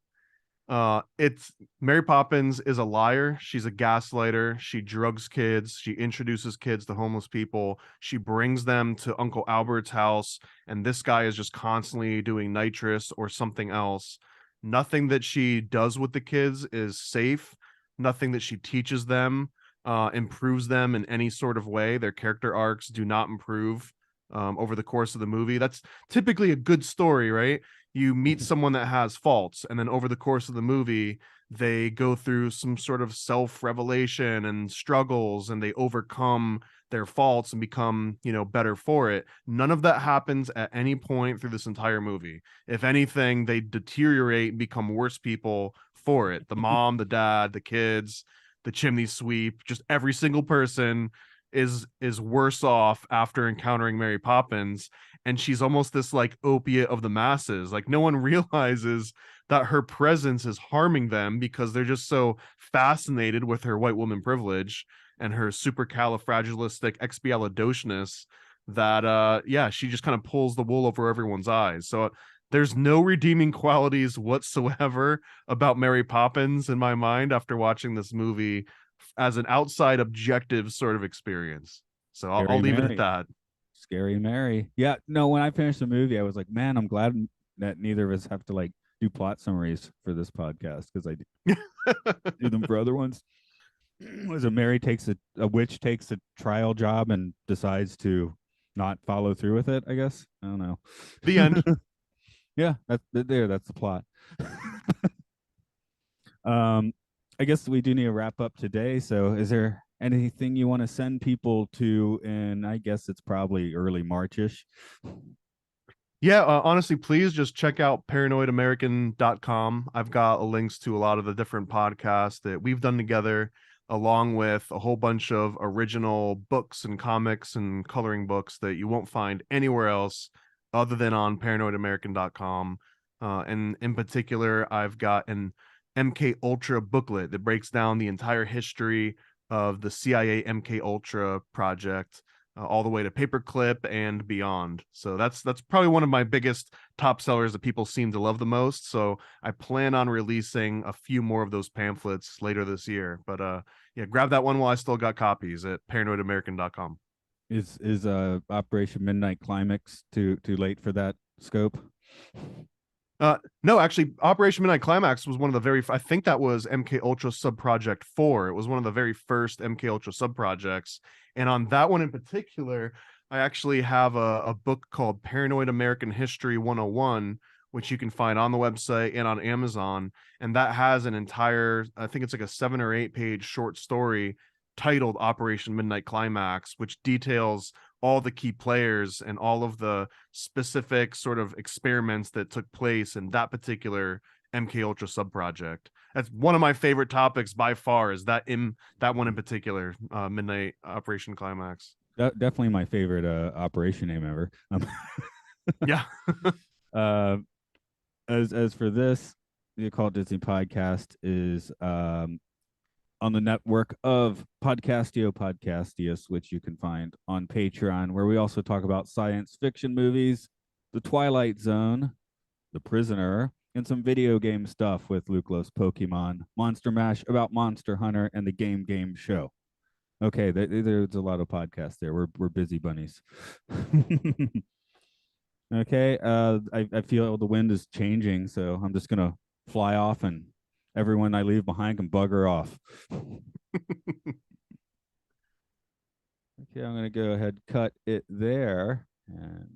It's Mary Poppins is a liar. She's a gaslighter. She drugs kids. She introduces kids to homeless people. She brings them to Uncle Albert's house, and this guy is just constantly doing nitrous or something else. Nothing that she does with the kids is safe. Nothing that she teaches them improves them in any sort of way. Their character arcs do not improve over the course of the movie. That's typically a good story, right? You meet someone that has faults, and then over the course of the movie they go through some sort of self-revelation and struggles, and they overcome their faults and become better for it. None of that happens at any point through this entire movie. If anything, they deteriorate and become worse people for it. The mom, the dad, the kids, the chimney sweep, just every single person is worse off after encountering Mary Poppins, and she's almost this like opiate of the masses. Like no one realizes that her presence is harming them because they're just so fascinated with her white woman privilege and her supercalifragilisticexpialidocious that yeah, she just kind of pulls the wool over everyone's eyes. So there's no redeeming qualities whatsoever about Mary Poppins in my mind after watching this movie as an outside objective sort of experience. So I'll Scary leave it at Mary. that. Scary Mary. Yeah, no, when I finished the movie, I was like, man, I'm glad that neither of us have to like do plot summaries for this podcast because I do them for other ones. Was a Mary takes a witch takes a trial job and decides to not follow through with it, I guess. I don't know. The end. Yeah, that's the plot. um I guess we do need to wrap up today. So is there anything you want to send people to? And I guess it's probably early Marchish. Yeah, honestly, please just check out paranoidamerican.com. I've got links to a lot of the different podcasts that we've done together, along with a whole bunch of original books and comics and coloring books that you won't find anywhere else other than on paranoidamerican.com. And in particular, I've got an MK Ultra booklet that breaks down the entire history of the CIA MK Ultra project, all the way to paperclip and beyond. So that's probably one of my biggest top sellers that people seem to love the most. So I plan on releasing a few more of those pamphlets later this year. But yeah, grab that one while I still got copies at paranoidamerican.com. Is Operation Midnight Climax too late for that scope? No, actually, Operation Midnight Climax was one of the very. I think that was MK Ultra Subproject 4. It was one of the very first MK Ultra subprojects, and on that one in particular, I actually have a book called Paranoid American History 101, which you can find on the website and on Amazon, and that has an entire. I think it's like a 7 or 8 page short story titled Operation Midnight Climax, which details all the key players and all of the specific sort of experiments that took place in that particular MK Ultra sub project. That's one of my favorite topics by far. Is that in that one in particular, Midnight Operation Climax? Definitely my favorite operation name ever. Yeah. uh, as for this, the Occult Disney podcast is on the network of Podcastius, which you can find on Patreon, where we also talk about science fiction movies, The Twilight Zone, The Prisoner, and some video game stuff with Luclos Pokemon, Monster Mash about Monster Hunter, and the Game Show. Okay, there's a lot of podcasts there. We're busy bunnies. Okay, I feel the wind is changing, so I'm just gonna fly off, and everyone I leave behind can bugger off. Okay, I'm gonna go ahead, cut it there, and